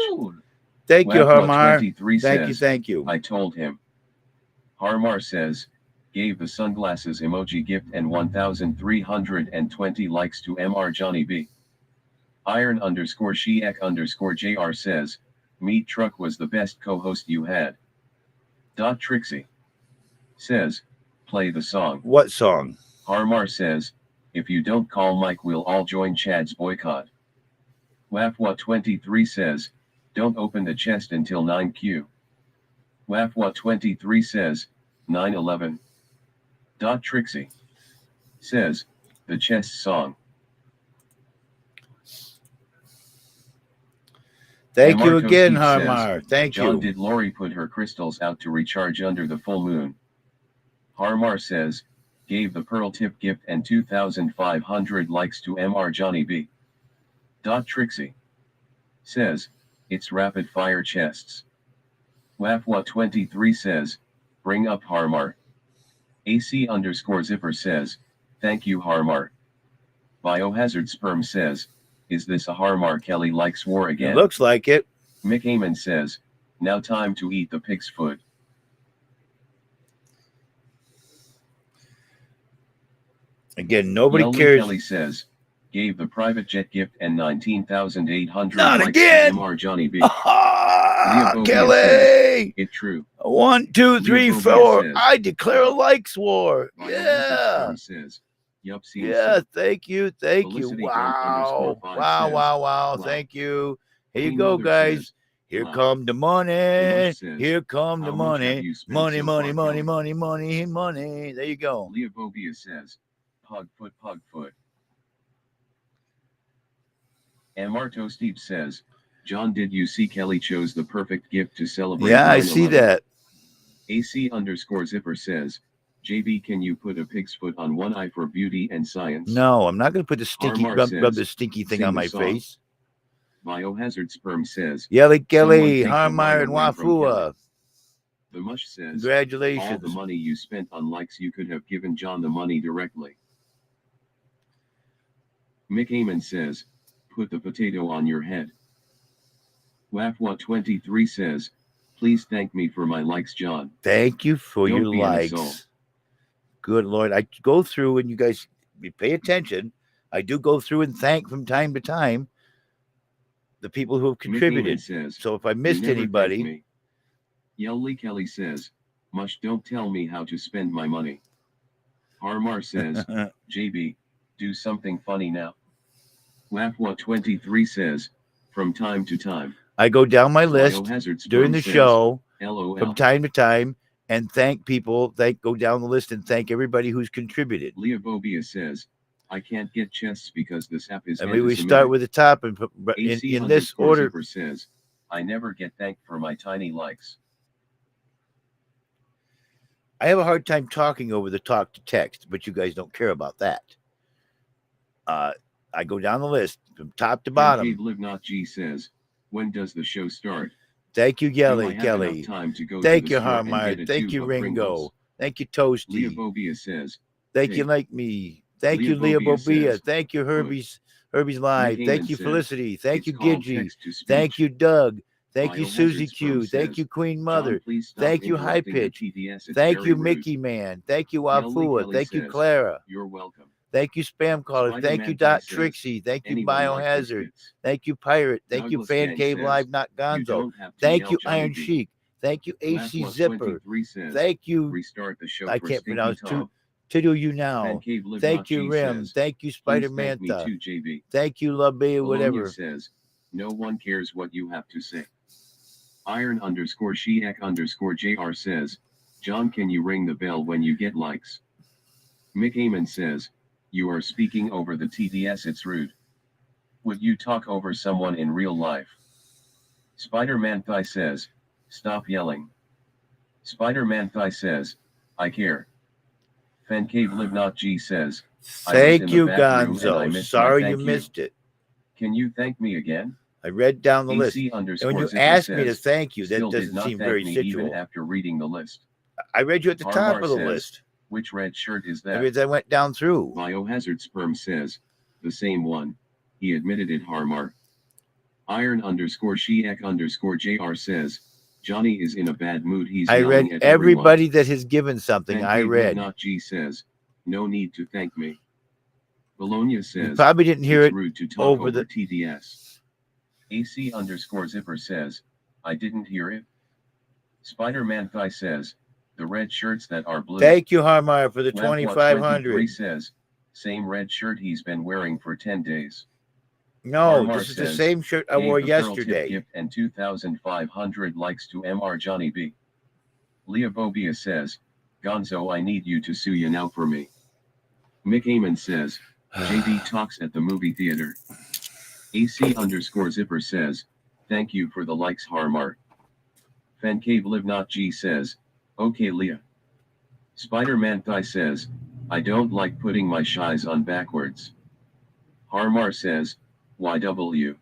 Thank you, Harmar. 23 Thank you, says, thank you. I told him. Harmar says, gave the sunglasses emoji gift and 1,320 likes to Mr. Johnny B. Iron_Sheek_JR says, Meat Truck was the best co-host you had. Trixie says, play the song. What song? Harmar says, if you don't call Mike, we'll all join Chad's boycott. WAFWA23 says, don't open the chest until 9Q. WAFWA23 says, 9/11. Trixie says, the chest song. Thank you Marco again, Steve says, Harmar. Thank John, you. did Lori put her crystals out to recharge under the full moon? Harmar says, gave the pearl tip gift and 2,500 likes to Mr. Johnny B. Trixie says, it's rapid fire chests. WAFWA23 says, bring up Harmar. AC_Zipper says, thank you, Harmar. Biohazard Sperm says, is this a Harmar Kelly likes war again? It looks like it. Mick Amon says, now time to eat the pig's foot. Again, nobody Yelly cares. Kelly says, gave the private jet gift and 19,800 Not likes again! to Mr. Johnny B. Ah, Leobobia Kelly! says, it true. 1, 2, 3, Leobobia 4. says, I declare a likes war. Biohazard Yeah. Sperm says, yup, seen Yeah, some. thank you. Thank you. Felicity Wow. Brent_5 Wow, says, wow, wow. wow. Thank you. Here you Queen go, Mother guys. says, Here wow. come the The money. Mush says, Here come the how much have money. you spent Money, so money, far, money, Kelly? money, money, money. There you go. Leobobia says, Pugfoot, Pugfoot. Marto Steve says, John, did you see Kelly chose the perfect gift to celebrate? Yeah, I see 9/11? that. AC_Zipper says, JB, can you put a pig's foot on one eye for beauty and science? No, I'm not going to put the stinky Harmar rub says, the stinky thing sing on the my song. face. Biohazard Sperm says, Yelly someone Kelly, take the Harmar, line and away from Kelly. Wafua. The Mush says, all Congratulations. the money you spent on likes, you could have given John the money directly. Mick Amon says, put the potato on your head. WAFWA23 says, please thank me for my likes, John. Thank you for Don't your be an likes. asshole. Good Lord. I go through, and you guys pay attention. I do go through and thank from time to time the people who have Mick Amon contributed. says, So if I you missed never thanked anybody, me. Yelly Kelly says, Mush, don't tell me how to spend my money. Harmar says, JB, do something funny now. Wafwa23 says, from time to time. I go down my list Biohazard during Sperm the says, show LOL. from time to time and thank people. Go down the list and thank everybody who's contributed. Leobobia says, I can't get chests because this app is I mean, we anti-Semitic. start with the top and put AC in this order. Zipper says, I never get thanked for my tiny likes. I have a hard time talking over the talk to text, but you guys don't care about that. I go down the list from top to bottom. Live Not G says, when does the show start? Thank you, Do I Kelly. have enough time to go Thank to the you, store and Harmar. get a Thank tube you, of Ringo. Pringles? Thank you, Toasty. Leobobia says, Thank hey. you, Like Me. Thank you, Leah Leobobia Bobia. says, Thank you, Herbie's Live. Nick Thank Heyman you, says, Felicity. Thank it's you, called Gidgy. text-to-speech. Thank you, Doug. Thank you, Biohazard Susie Sperm Q. Thank says, you, Queen John, Mother. please stop Thank you, High interrupting the Pitch. TDS. It's Thank very you, rude. Mickey Man. Thank you, Kelly Wafua. Kelly Thank you, says, Clara. you're welcome. Thank you, Spam Caller. Spider Thank you, Man Dot says, Trixie. Thank you, anyone like those Biohazard. bits? Thank you, Pirate. Thank you, Douglas Fan Gang Cave says, Live, Not you Gonzo. don't have to Thank yell, you, Johnny Iron B. Sheik. Thank you, AC Zipper. Lafwa23 says, Thank you. restart the show I for can't Stinky pronounce Tom. to do you now. Fan Cave Live Thank Not you, G Rim. says, Thank you, please Spider thank me Mantha. too, JB. Thank you, Love Bologna whatever. says, no one cares what you have to say. Iron_Sheak_JR says, John, can you ring the bell when you get likes? Mick Heyman says, you are speaking over the TDS, it's rude. Would you talk over someone in real life? Spider-Man Thigh says, stop yelling. Spider-Man Thigh says, I care. Fan Cave Live Not G says, Thank you, and I Gonzo. missed Sorry my you thank missed it. Can you thank me again? I read down the list. And when you asked me to thank you, that still did doesn't not seem thank very me even situal. after reading the list. I read you at the Harmar top of the says, list. Which red shirt is That that? means I went down through. Biohazard Sperm says, the same one. He admitted it, Harmar. Iron_Sheak_JR says, Johnny is in a bad mood. He's I read yelling at everybody everyone. that has given something. I read. Not G says, no need to thank me. Bologna says, You probably didn't hear it's it rude to talk over the TDS. AC_Zipper says, I didn't hear it. Spider-Man Thigh says, the red shirts that are blue. Thank you, Harmar, for the Lamp 2,500. says, same red shirt he's been wearing for 10 days. No, Harmar this is the says, same shirt I wore gave the Pearl Tip yesterday. gift and 2,500 likes to MR Johnny B. Leobobia says, Gonzo, I need you to sue YouNow for me. Mick Heyman says, JB talks at the movie theater. AC_Zipper says, thank you for the likes, Harmar. Fan Cave Live Not G says, okay, Leah. Spider-Man Thigh says, I don't like putting my shies on backwards. Harmar says, YW.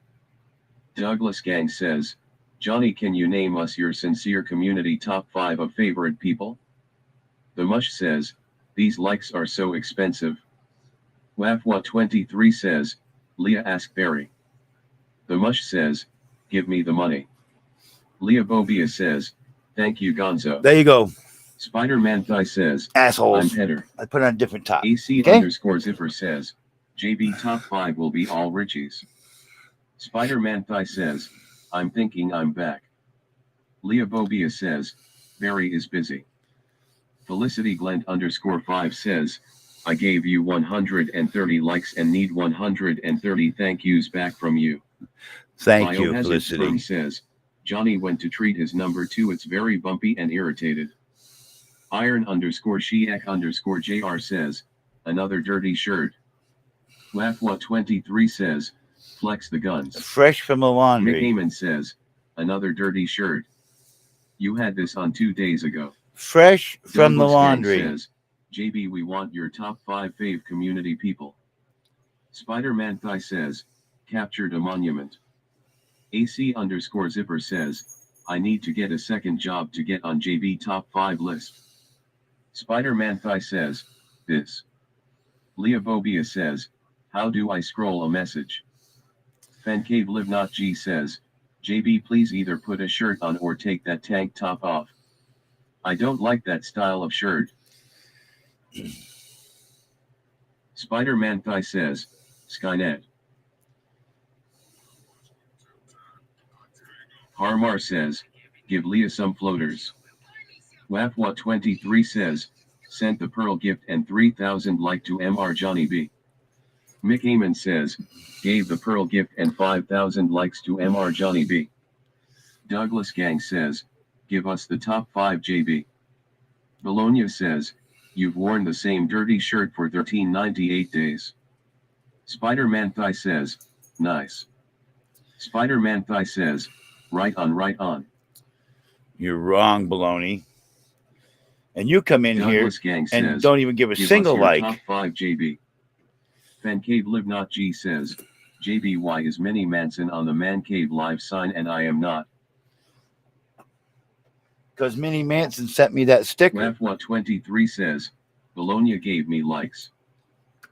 Douglas Gang says, Johnny, can you name us your sincere community top 5 of favorite people? The Mush says, these likes are so expensive. Wafwa23 says, Leah, ask Barry. The Mush says, give me the money. Leobobia says, thank you, Gonzo. There you go. Spider-Man Thigh says, Assholes. I'm Petter. I put on a different top. AC_Zipper says, JB top 5 will be all Richies. Spider-Man Thigh says, I'm thinking I'm back. Leobobia says, Barry is busy. Felicity Glent_5 says, I gave you 130 likes and need 130 thank yous back from you. Thank you, Biohazard Felicity. Sperm says, Johnny went to treat his number 2. It's very bumpy and irritated. Iron_Sheak_JR says, another dirty shirt. Wafwa23 says, flex the guns. Fresh from the Mick laundry. Heyman says, another dirty shirt. You had this on 2 days ago. Fresh from the Douglas Gang laundry. says, JB, we want your top 5 fave community people. Spider-Man Thigh says, captured a monument. AC_Zipper says, I need to get a second job to get on JB top 5 list. Spider-Man Thigh says, this. Leobobia says, how do I scroll a message? Fan Cave Live Not G says, JB, please either put a shirt on or take that tank top off. I don't like that style of shirt. Spider-Man Thigh says, Skynet. Harmar says, give Leah some floaters. WAFWA23 says, sent the Pearl gift and 3,000 like to MR Johnny B. Mick Eamon says, gave the Pearl gift and 5,000 likes to MR Johnny B. Douglas Gang says, give us the top 5 JB. Bologna says, you've worn the same dirty shirt for 1398 days. Spider-Man Thigh says, nice. Spider-Man Thigh says, right on, right on. You're wrong, baloney. And you come in Douglas here Gang and says, don't even give a give single us your like. top 5 JB. Fan Cave Live Not G says, JBY is Minnie Manson on the Man Cave Live sign and I am not. Because Minnie Manson sent me that sticker. WAFWA23 says, Bologna gave me likes.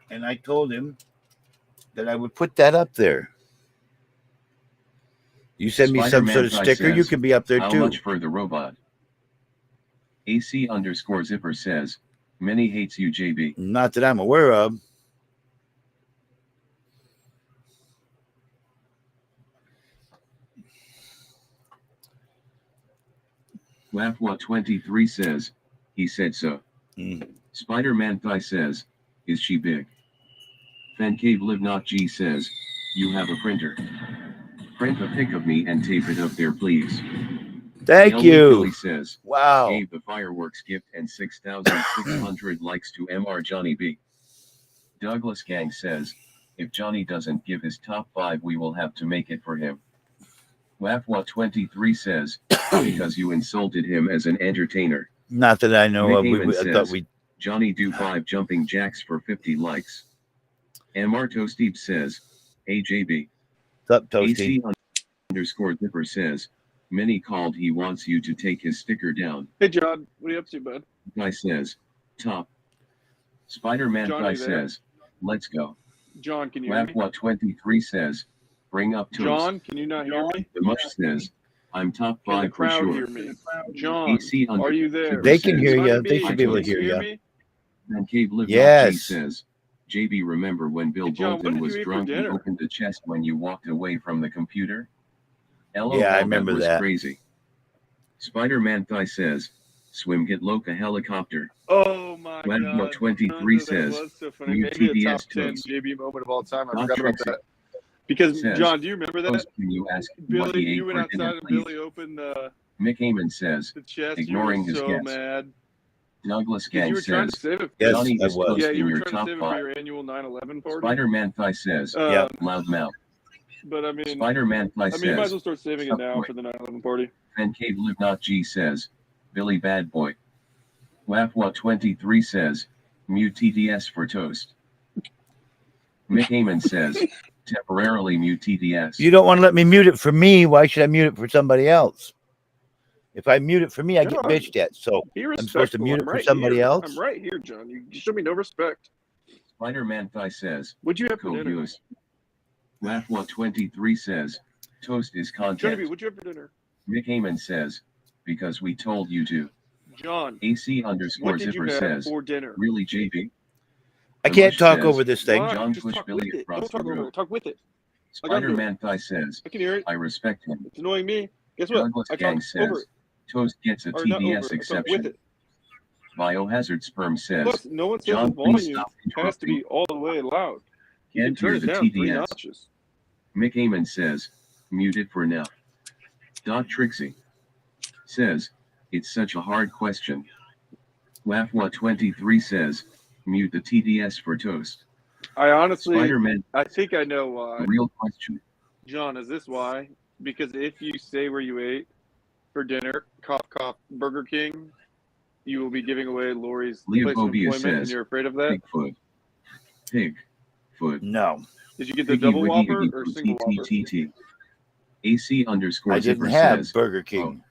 And I told him that I would put that up there. You send me some sort of Spider-Man sticker, says, you can be up there how too. much for the robot? AC_Zipper says, Minnie hates you, JB. Not that I'm aware of. WAFWA23 says, he said so. Mm. Spider-Man Thigh says, is she big? Fan Cave Live Not G says, you have a printer. Print a pic of me and tape it up there, please. Thank Billy you. says, Wow. gave the fireworks gift and 6,600 likes to MR Johnny B. Douglas Gang says, if Johnny doesn't give his top 5, we will have to make it for him. WAFWA23 says, because you insulted him as an entertainer. Not that I know Mick of. Eamon I thought says, we. Johnny do 5 jumping jacks for 50 likes. MR Toasty says, hey JB. What's up, Toasty? AC_Zipper says, Minnie called, he wants you to take his sticker down. Hey, John, what are you up to, bud? Guy says, top. Spider-Man John, are Guy you there? says, let's go. John, can you hear me? WAFWA23 says, bring up toast. John, can you not hear me? The Mush says, I'm top Can the 5 for crowd sure. hear me? John, AC are you there? They can says, hear you. Honey They bee, should be able to can you hear you. me? And Cave Live Yes. G says, JB, remember when Bill Hey, John, what Bolton did was you eat for drunk and dinner? opened the chest when you walked away from the computer? LOL, Yeah, I remember that was that. crazy. Spider-Man Thigh says, swim get Loca helicopter. Oh my God. WAFWA23 That says, was so funny. new Maybe a top TDS 10 toast. JB moment of all time. I Not forgot about Trixie. that. Because, Says, John, do you remember that? Toast, can you ask what Billy, he ate you went for outside dinner, and please? Billy opened the Mick Eamon says, chest. ignoring You were his so guess. mad. Douglas Because Gang you were trying says, to save it. Yes, Johnny I is was. toast Yeah, in you were your trying to top save it for 5. your annual 9/11 party. Spider-Man Thigh says, Yeah. loudmouth. But I mean, Spider-Man Thigh you might as says, well start saving it now for the 9/11 party. Fan Cave Live Not G says, Billy Bad Boy. WAFWA23 says, mute TDS for toast. Mick Eamon says, temporarily mute TDS. You don't want to let me mute it for me. Why should I mute it for somebody else? If I mute it for me, I get John, bitched at. So be I'm respectful. supposed to mute it for right somebody here. else? I'm right here, John. You show me no respect. Spider-Man Thigh says, What'd you have for dinner? Cobius. WAFWA23 says, toast is Johnny B, content. what'd you have for dinner? Mick Eamon says, because we told you to. John, AC_Zipper what did you have says, for dinner? really JB? I The can't Mush talk says, over this thing. Why? John Just pushed talk Billy with it. across Don't the talk over room. it. Talk with it. I got Spider-Man Thigh says, I can hear it. I respect him. It's annoying me. Guess what? Douglas I Gang talk says, over it. toast gets a Or not over TDS it. I talk with exception. it. Biohazard Sperm says, Plus, no one says John, the please volume stop has to interrupting. be all the way loud. You can Can't turn hear it the down 3 TDS. notches. Mick Eamon says, mute it for now. Doc Trixie says, it's such a hard question. WAFWA23 says, mute the TDS for toast. I honestly, Spider-Man, I think I know why. the real question. John, is this why? Because if you say where you ate for dinner, cough, cough, Burger King, you will be giving away Lori's place of Leophobia employment, and says, you're afraid of that? Bigfoot. Pigfoot. No, Did you get the Piggy double wiggy Whopper wiggy or single Whopper? TTTT. AC_Zipper I didn't have says, Burger King.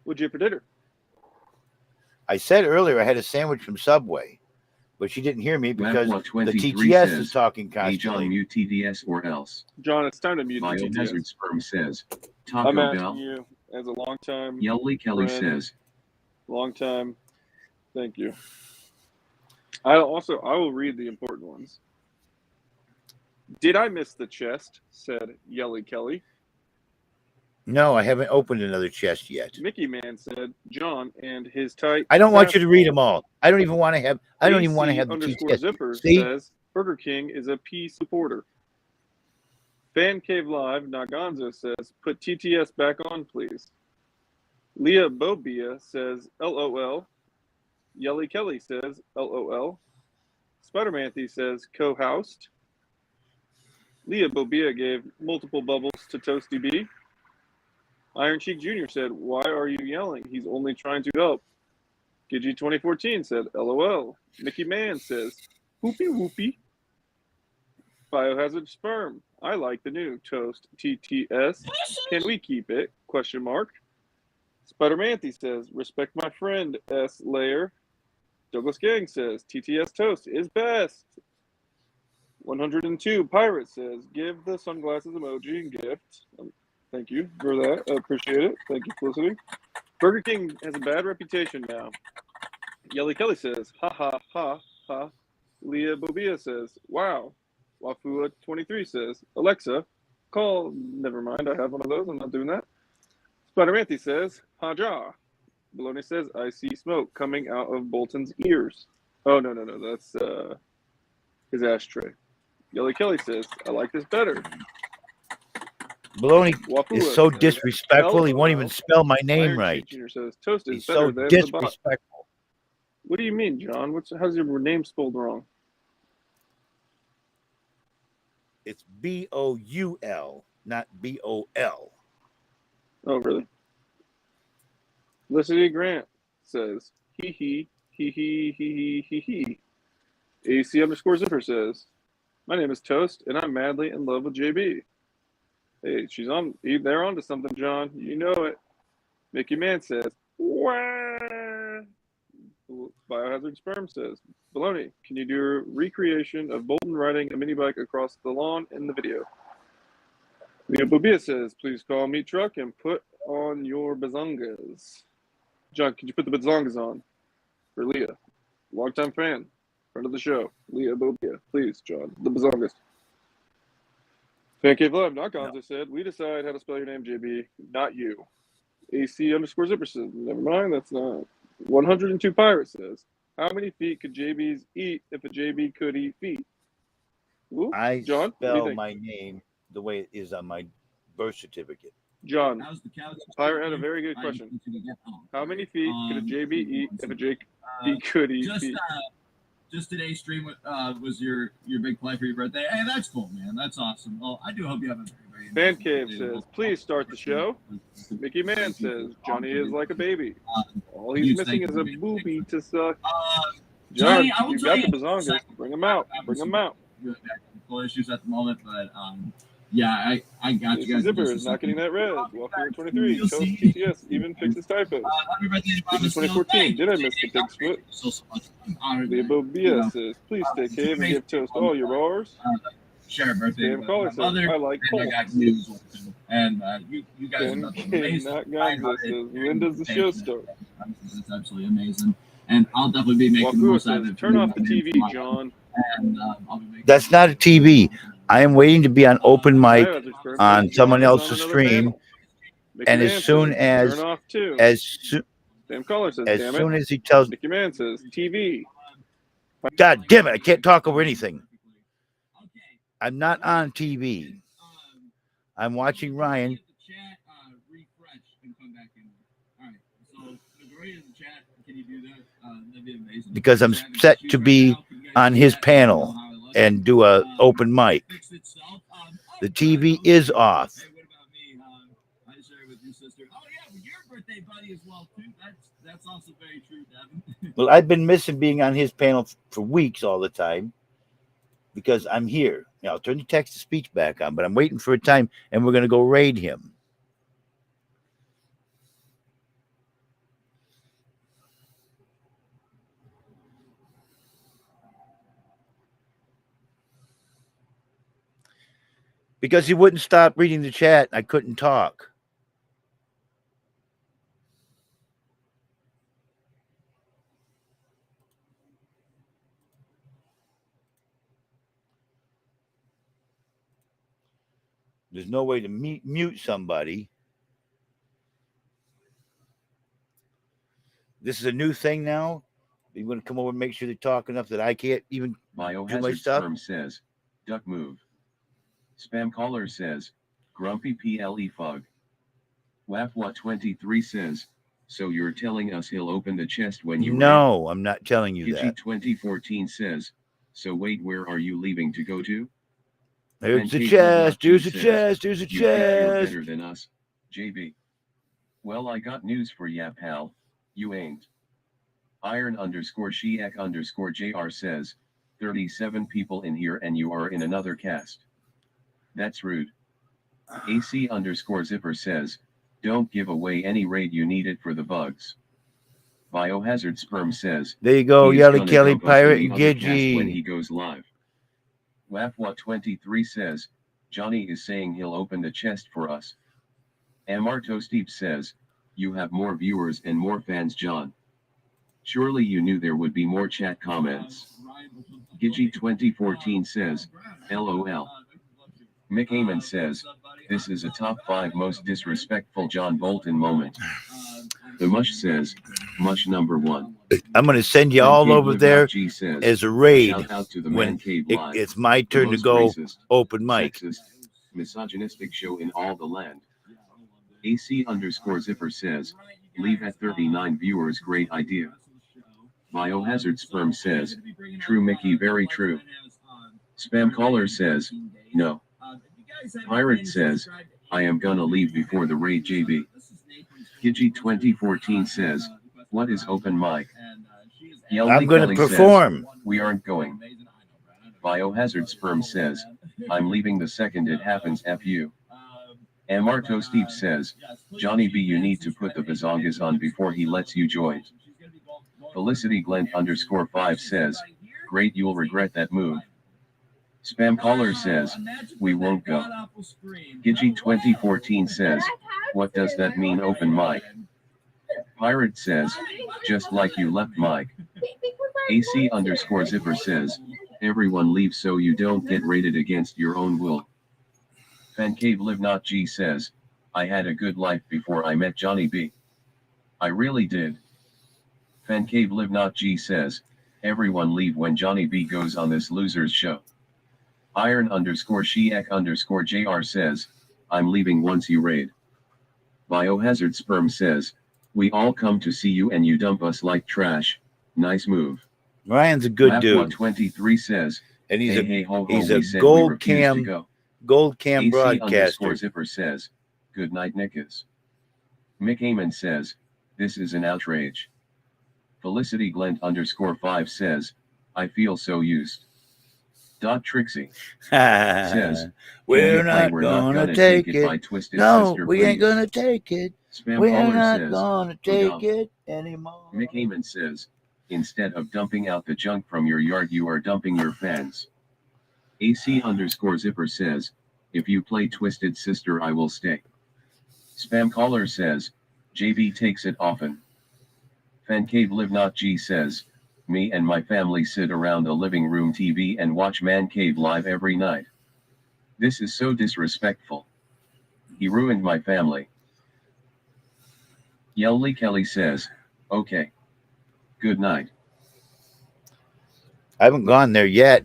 What'd you have for dinner? I said earlier I had a sandwich from Subway, but she didn't hear me because the WAFWA23 TTS says, is talking hey John, constantly. mute TDS or else. John, it's time to mute the Biohazard TTS. Sperm says, I'm Taco asking Bell. you as a long time, Yelly Kelly friend. says, long time. Thank you. I will read the important ones. Did I miss the chest? Said Yelly Kelly. No, I haven't opened another chest yet. Mickey Man said John and his tight. I don't want you to read fastball. them all. I don't even want to have. I don't even want to AC have the underscore TTS. zipper See, says Burger King is a P supporter. Fan Cave Live Naganzo says put TTS back on, please. Leah Bobia says LOL. Yelly Kelly says LOL. Spider-Manthy says co-housed. Leah Bobia gave multiple bubbles to Toasty B. Iron Cheek Jr. said, why are you yelling? He's only trying to help. Gidgy 2014 said, LOL. Mickey Man says, whoopee whoopee. Biohazard Sperm. I like the new Toast TTS. Can we keep it? Question mark. Spider-Manthy says, respect my friend S. Layer. Douglas Gang says, TTS Toast is best. 102 Pirate says, give the sunglasses emoji and gift. Thank you for that. I appreciate it. Thank you, Felicity. Burger King has a bad reputation now. Yelly Kelly says, ha ha ha ha. Leah Bobia says, wow. Wafua 23 says, Alexa, call. Never mind, I have one of those. I'm not doing that. Spider-Manthy says, Haja. Baloney says, I see smoke coming out of Bolton's ears. Oh, no. That's his ashtray. Yelly Kelly says, I like this better. Baloney Wafua is so says, disrespectful. He won't even LOL. spell my name Iron right. Sheik Jr. says, toast is He's better so than the bot. disrespectful. What do you mean, John? How's your name spelled wrong? It's BOUL, not BOL. Oh, really? Felicity Grant says, hee. AC underscore zipper says, my name is Toast, and I'm madly in love with JB. Hey, they're on to something, John. You know it. Mickey Man says, wah. Biohazard Sperm says, Baloney, can you do a recreation of Bolton riding a mini bike across the lawn in the video? Leah Bobia says, please call Meat Truck and put on your bazongas. John, could you put the bazongas on for Leah? Longtime fan, friend of the show. Leah Bobia, please, John, the bazongas. Fan Cave Live, Gonzo said, we decide how to spell your name, JB, not you. AC underscore zipper says, never mind, that's not. 102 Pirate says, how many feet could JBs eat if a JB could eat feet? Ooh, I John, what do you spell think? my name the way it is on my birth certificate. John, How's the couch? Pirate had a very good question. How many feet could a JB eat if a JB could eat feet? Just today's stream was your big play for your birthday. Hey, that's cool, man. That's awesome. Well, I do hope you have a very, very Fan Cave says, please start the show. Mickey Man says, Johnny is like a baby. All he's missing is a booby to suck. John, you got the bazongas. Bring him out. Bring him out. Full issues at the moment, but yeah, I got you guys. Zipper is not getting that red. Welcome 23. Toast TTS even fixes typos. Happy birthday to Bob. 2014. Did I miss the pig's foot? Leah Bobia says, please stay cave and give Toast all your bars. Share a birthday. Sam Caller says, I like and I got news with him. And you guys are amazing. Not Gonzo says, when does the show start? It's absolutely amazing. And I'll definitely be making the most out of it. Turn off the TV, John. And I'll be making That's not a TV. I am waiting to be on open mic on someone else's stream, and as soon as Sam Caller says, as soon as he tells Mickey Man says, TV. God damn it, I can't talk over anything. I'm not on TV. I'm watching Ryan. Because I'm set to be on his panel and do a open mic. The TV is off. Well, I've been missing being on his panel for weeks all the time because I'm here. Now, I'll turn the text to speech back on, but I'm waiting for a time and we're going to go raid him. Because he wouldn't stop reading the chat, I couldn't talk. There's no way to mute somebody This is a new thing now. You want to come over and make sure they talk enough that I can't even do my Biohazard stuff? Sperm says, duck move. Spam caller says, grumpy PLE fug. WAF23 says, so you're telling us he'll open the chest when you No, I'm not telling you that. Gitchy 2014 says, so wait, where are you leaving to go to? There's the Pancake chest. Love There's the says, chest. There's the you think you're chest. better than us, JB. Well, I got news for ya, pal. You ain't. Iron _ Shiak _ JR says, 37 people in here and you are in another cast. That's rude. AC _ Zipper says, don't give away any raid, you need it for the bugs. Biohazard Sperm says, There you go, he is Yelly gonna Kelly, dump us Pirate, in and the other cast when Gidgy. he goes live. WAFWA23 says, Johnny is saying he'll open the chest for us. Amarto Steep says, you have more viewers and more fans, John. Surely you knew there would be more chat comments. Gidgy 2014 says, LOL. Mick Heyman says, this is a top 5 most disrespectful John Bolton moment. The Mush says, Mush number 1. I'm going to send you all over there as a raid when it's my turn to go open mic. Sexist, misogynistic show in all the land. AC _ Zipper says, leave at 39 viewers, great idea. Biohazard Sperm says, true Mickey, very true. Spam caller says, no. Pirate says, I am gonna leave before the raid, JB. Gidgy 2014 says, what is open mic? I'm going to perform. Says, we aren't going. Biohazard Sperm says, I'm leaving the second it happens, F you. Amarto Steve says, Johnny B, you need to put the bazongas on before he lets you join. Felicity Glenn _ 5 says, great, you'll regret that move. Spam caller says, we won't go. Gidgy 2014 says, what does that mean, open mic? Pirate says, just like you left mic. AC _ Zipper says, everyone leave so you don't get raided against your own will. Fancave Live Not G says, I had a good life before I met Johnny B. I really did. Fancave Live Not G says, everyone leave when Johnny B goes on this loser's show. Iron _ Shiak _ JR says, I'm leaving once you raid. Biohazard Sperm says, we all come to see you and you dump us like trash. Nice move. Ryan's a good dude. 23 says, and he's hey, he's a gold cam broadcaster. AC _ Zipper says, good night, Nickas. Mick Heyman says, this is an outrage. Felicity Glenn _ 5 says, I feel so used. Trixie says, we're not gonna take it. No, sister, we ain't gonna take it. Spam we're caller not says, gonna take it anymore. Mick Heyman says, instead of dumping out the junk from your yard, you are dumping your fans. AC _ Zipper says, if you play Twisted Sister, I will stay. Spam caller says, JB takes it often. Fancave Live Not G says, me and my family sit around a living room TV and watch Man Cave live every night. This is so disrespectful. He ruined my family. Yelly Kelly says, okay. Good night. I haven't gone there yet.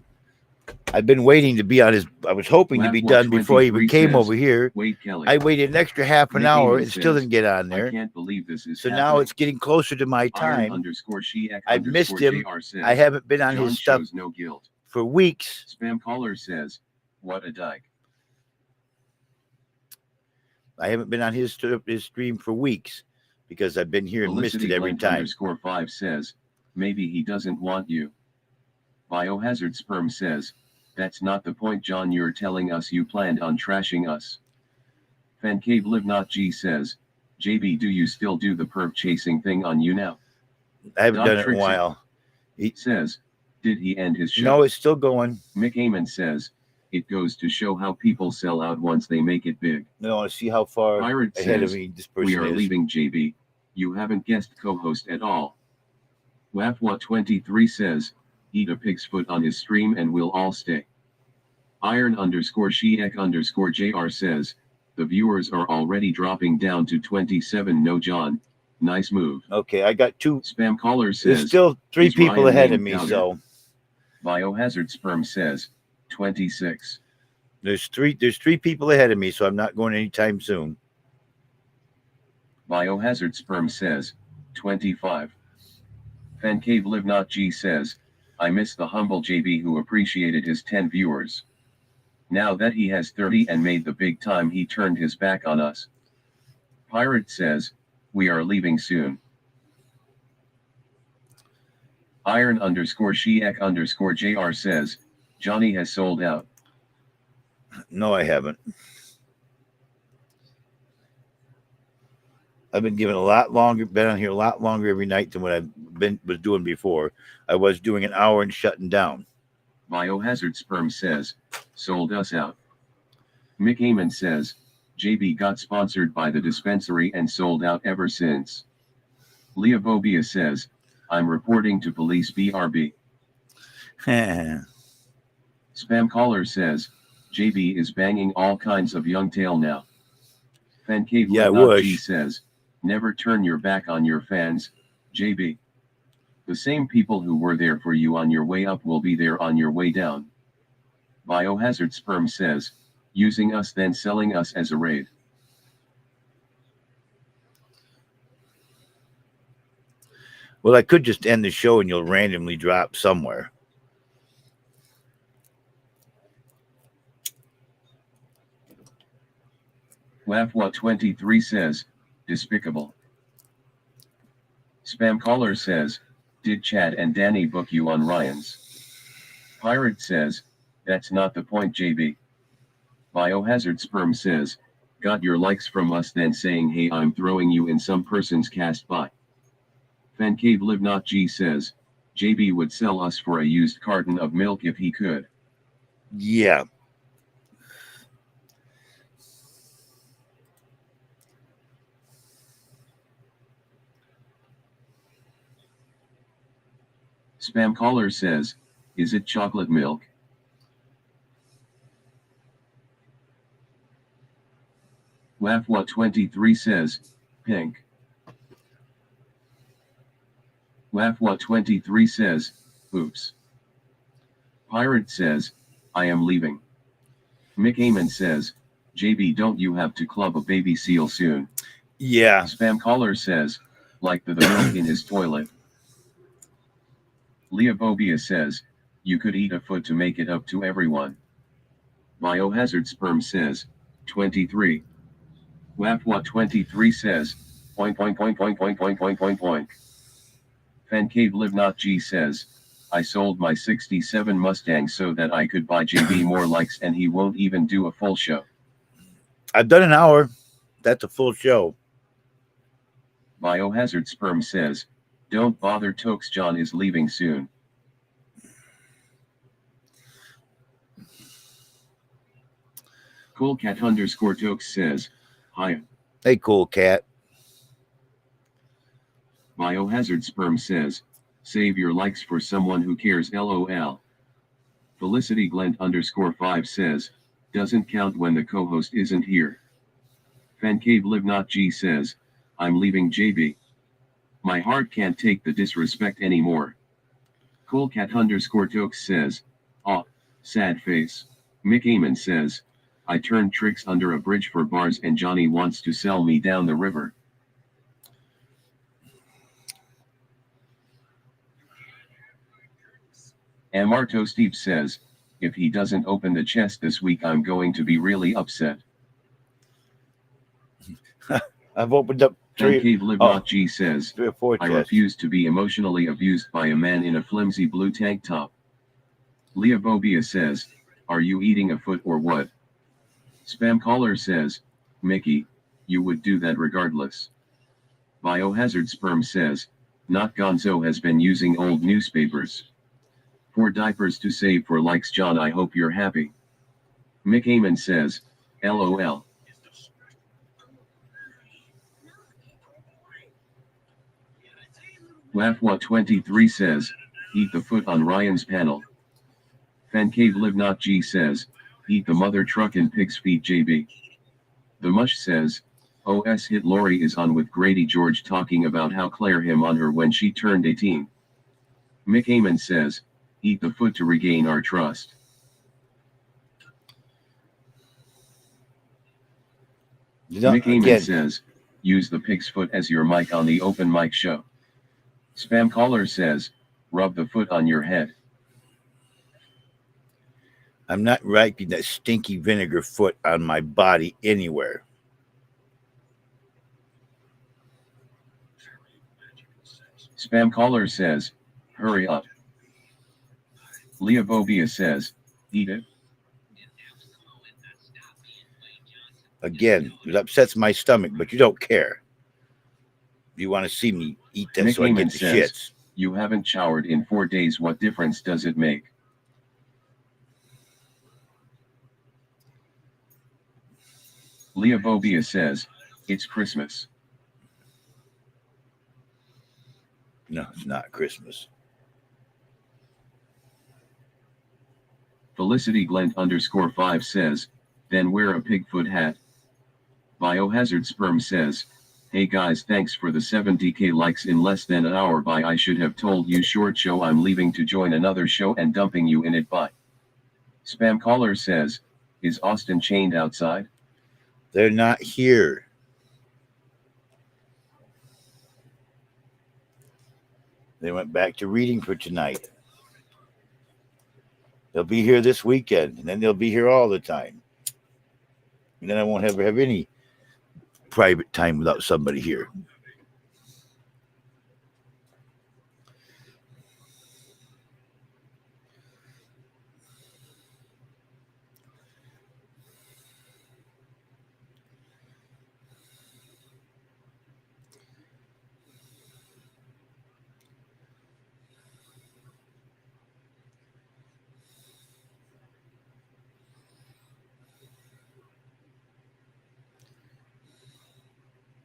I've been waiting to be on his. I was hoping to be done before he even came over here. Wait, Kelly. I waited an extra half an hour and still didn't get on I there. can't believe this is So happening. now it's getting closer to my time. Iron _ Shiak I've missed him. JR says, I haven't been on John his stuff shows no guilt. for weeks. Spam caller says, what a dyke. I haven't been on his stream for weeks because I've been here and missed Felicity it every Glenn time. _ 5 says, maybe he doesn't want you. Biohazard Sperm says, that's not the point, John, you're telling us you planned on trashing us. Fancave Live Not G says, JB, do you still do the perp chasing thing on YouNow? I haven't done it in a while. He says, did he end his show? No, it's still going. Mick Heyman says, it goes to show how people sell out once they make it big. No, I see how far Pirate ahead says, of me this person we are is. leaving, JB. You haven't guest co-host at all. WAFWA23 says, eat a pig's foot on his stream and we'll all stay. Iron _ Shiak _ JR says, the viewers are already dropping down to 27. No, John, Nice move. Okay, I got two. Spam caller There's says, still three is people Ryan ahead of named me, Powder? so Biohazard Sperm says, 26. there's three people ahead of me, so I'm not going anytime soon. Biohazard Sperm says, 25. Fancave Live Not G says, I miss the humble JB who appreciated his 10 viewers. Now that he has 30 and made the big time, he turned his back on us. Pirate says, we are leaving soon. Iron_Sheek_JR says, Johnny has sold out. No, I haven't. I've been giving a lot longer, been on here a lot longer every night than what I was doing before. I was doing an hour and shutting down. Biohazard Sperm says, sold us out. Mick Amon says, JB got sponsored by the dispensary and sold out ever since. Leah Bobia says, I'm reporting to police BRB. Spam caller says, JB is banging all kinds of young tail now. Fancave Yeah, I G wish. says, never turn your back on your fans, JB. The same people who were there for you on your way up will be there on your way down. Biohazard Sperm says, using us then selling us as a raid. Well, I could just end the show and you'll randomly drop somewhere. Wafwa23 says, despicable. Spam caller says, did Chad and Danny book you on Ryan's? Pirate says, that's not the point, JB. Biohazard Sperm says, got your likes from us then saying hey I'm throwing you in some person's cast by. Fancave Live Not G says, JB would sell us for a used carton of milk if he could. Yeah. Spam caller says, is it chocolate milk? Wafwa23 says, pink. Wafwa23 says, oops. Pirate says, I am leaving. Mick Amon says, JB don't you have to club a baby seal soon? Yeah. Spam caller says, like the milk in his toilet. Leah Bobia says, you could eat a foot to make it up to everyone. Biohazard Sperm says, 23. Wafwa23 says, point. Fancave Live Not G says, I sold my 67 Mustang so that I could buy JB more likes and he won't even do a full show. I've done an hour. That's a full show. Biohazard Sperm says, don't bother Tokes, John is leaving soon. Coolcat_Tokes says, hi. Hey, Cool Cat. Biohazard Sperm says, save your likes for someone who cares LOL. Felicity Glent_5 says, doesn't count when the co-host isn't here. Fancave Live Not G says, I'm leaving JB. My heart can't take the disrespect anymore. Coolcat_Tokes says, aw, sad face. Mick Amon says, I turned tricks under a bridge for bars and Johnny wants to sell me down the river. Amarto Steve says, if he doesn't open the chest this week I'm going to be really upset. I've opened up Fancave Live Not G says, 3 or 4 I chests. refuse to be emotionally abused by a man in a flimsy blue tank top. Leah Bobia says, are you eating a foot or what? Spam caller says, Mickey, you would do that regardless. Biohazard Sperm says, not Gonzo has been using old newspapers. For diapers to save for likes John I hope you're happy. Mick Amon says, LOL. Wafwa23 says, eat the foot on Ryan's panel. Fancave Live Not G says, eat the mother truck and pig's feet JB. The Mush says, OS hit Lori is on with Grady George talking about how Claire him on her when she turned 18. Mick Amon says, eat the foot to regain our trust. Mick Amon says, use the pig's foot as your mic on the open mic show. Spam caller says, rub the foot on your head. I'm not wiping that stinky vinegar foot on my body anywhere. Spam caller says, hurry up. Leah Bobia says, eat it. Again, it upsets my stomach, but you don't care. You want to see me eat that Mick so I Amon get the says, shits. you haven't showered in 4 days. What difference does it make? Leah Bobia says, it's Christmas. No, it's not Christmas. Felicity Glent _5 says, then wear a pigfoot hat. Biohazard Sperm says, hey guys, thanks for the 70k likes in less than an hour. Bye. I should have told you short show I'm leaving to join another show and dumping you in it. Bye. Spam caller says, is Austin chained outside? They're not here. They went back to reading for tonight. They'll be here this weekend, and then they'll be here all the time. And then I won't have any private time without somebody here.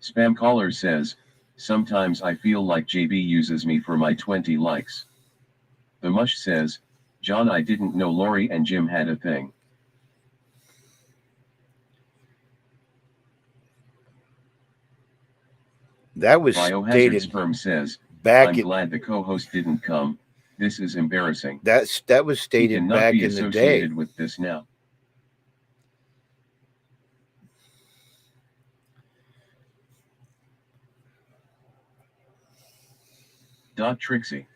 Spam caller says, sometimes I feel like JB uses me for my 20 likes. The Mush says, John, I didn't know Lori and Jim had a thing. That was Biohazard stated Sperm says, back. I'm glad the co-host didn't come. This is embarrassing. That was stated back in the day. With this now. Trixie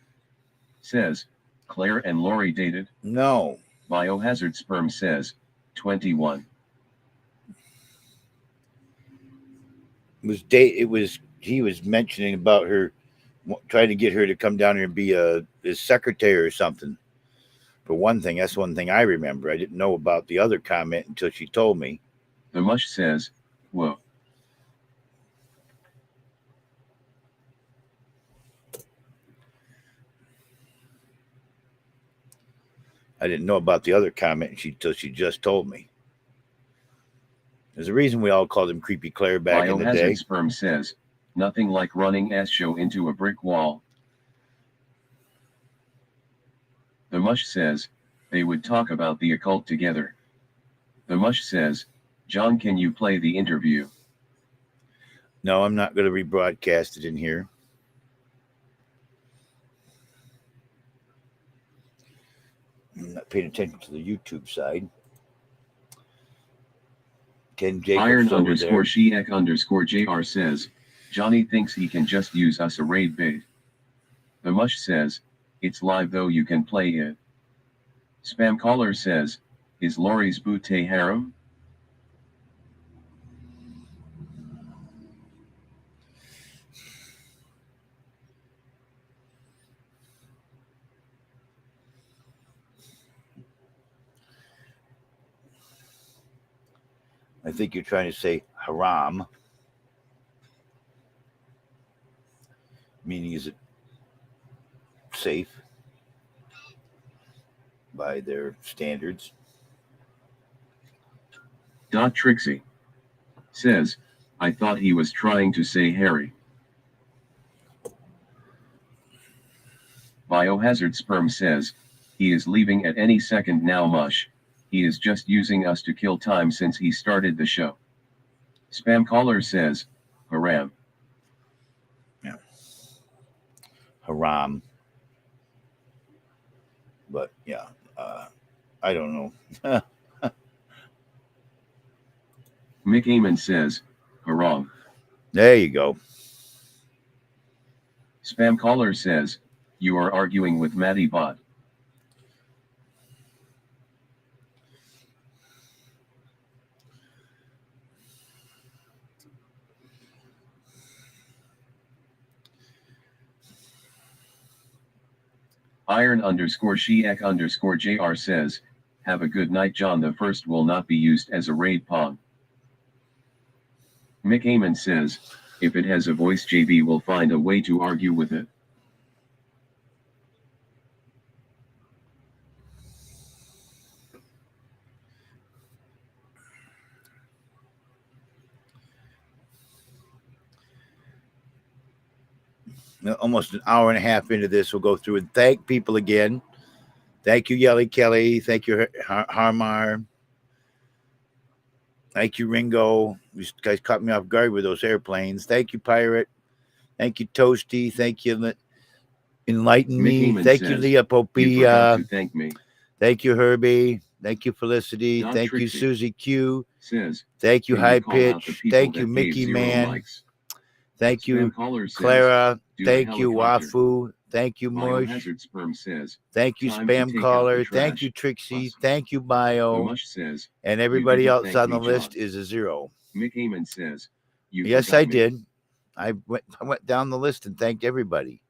says, Claire and Lori dated? No. Biohazard Sperm says, 21. He was mentioning about her trying to get her to come down here and be his secretary or something. For one thing, that's one thing I remember. I didn't know about the other comment until she told me. The Mush says, whoa. I didn't know about the other comment until she just told me. There's a reason we all called him Creepy Claire back in the day. Biohazard Sperm says, nothing like running S show into a brick wall. The Mush says, they would talk about the occult together. The Mush says, John, can you play the interview? No, I'm not going to rebroadcast it in here. I'm not paying attention to the YouTube side. Ken Jacobs Iron over _ there. Sheek _ JR says, Johnny thinks he can just use us a raid bait. The Mush says, it's live though, you can play it. Spam caller says, is Lori's bootay harem? I think you're trying to say haram. Meaning, is it safe by their standards? Trixie says, I thought he was trying to say Harry. Biohazard Sperm says, he is leaving at any second now. Mush, he is just using us to kill time since he started the show. Spam caller says, haram. Haram. But yeah, I don't know. Mick Amon says, haram. There you go. Spam caller says, you are arguing with Matty Bot. Iron_Sheek_JR says, have a good night, John. The first will not be used as a raid pawn. Mick Amon says, if it has a voice, JB will find a way to argue with it. Almost an hour and a half into this, we'll go through and thank people again. Thank you, Yelly Kelly. Thank you, Harmar. Thank you, Ringo. You guys caught me off guard with those airplanes. Thank you, Pirate. Thank you, Toasty. Thank you, Enlighten Mick Me. Amon Thank says, you, Leah you forgot Popia. to thank me. Thank you, Herbie. Thank you, Felicity. Not Thank you, Trixie. Susie Q. Says, Thank you, can High call out the Pitch. people Thank you, that gave Mickey 0 Man. likes? Thank you, Spam caller says, Clara. do Thank you, helicopter. Wafu. Thank you, Mush. Biohazard Sperm says, Thank you, time to Spam take out Caller. the Thank trash. you, Trixie. Us. Thank you, Bio. Umush says, And you everybody didn't else thank on me, the list John. is a 0. Mick Amon says, you Yes, forgot I me. did. I went down the list and thanked everybody.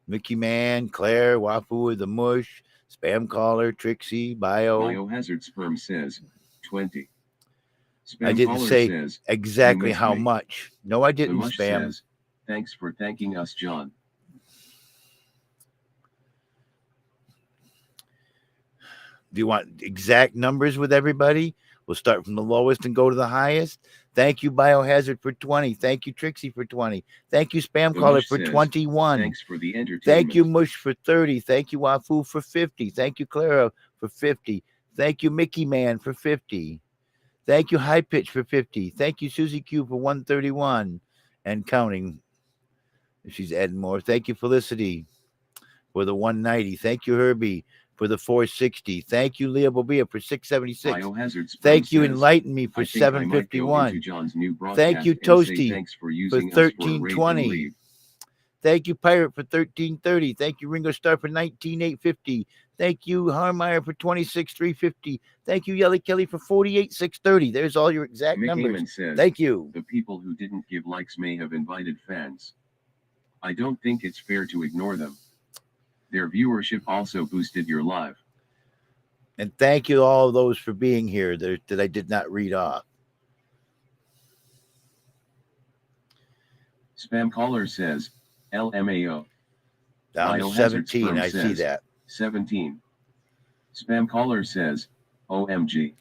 Mickey Man, Claire, Wafu, the Mush, Spam Caller, Trixie, Bio. Biohazard Sperm says, 20. Spam I didn't caller say says, exactly you missed how me. much. No, I didn't, Umush Spam. says, thanks for thanking us, John. Do you want exact numbers with everybody? We'll start from the lowest and go to the highest. Thank you, Biohazard, for 20. Thank you, Trixie, for 20. Thank you, Spam The Caller, Mush for says, 21. thanks for the entertainment. Thank you, Mush, for 30. Thank you, Wafu, for 50. Thank you, Clara, for 50. Thank you, Mickey Man, for 50. Thank you, High Pitch, for 50. Thank you, Susie Q, for 131 and counting. She's adding more. Thank you, Felicity, for the 190. Thank you, Herbie, for the 460. Thank you, Leah Bobia, for 676. Biohazard Sperm Thank you, says, Enlighten Me, for I think I might go 751. into John's new broadcast Thank you, and say Toasty, thanks for for using us for a raid and 1320. leave. Thank you, Pirate, for 1330. Thank you, Ringo Starr, for 19850. Thank you, Harmeyer, for 26350. Thank you, Yelly Kelly, for 48630. There's all your exact Mick numbers. Amon says, Thank you. the people who didn't give likes may have invited fans. I don't think it's fair to ignore them. Their viewership also boosted your live. And thank you all of those for being here that I did not read off. Spam caller says, LMAO. Down to Biohazard 17. Sperm I see says, that. 17. Spam caller says, OMG.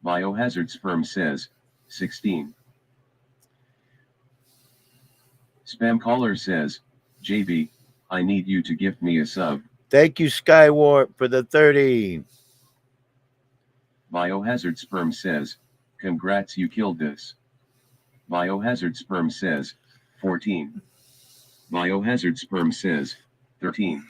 Biohazard Sperm says, 16. Spam caller says, JB, I need you to gift me a sub. Thank you, Skywarp, for the 30. Biohazard Sperm says, congrats, you killed this. Biohazard Sperm says, 14. Biohazard Sperm says, 13.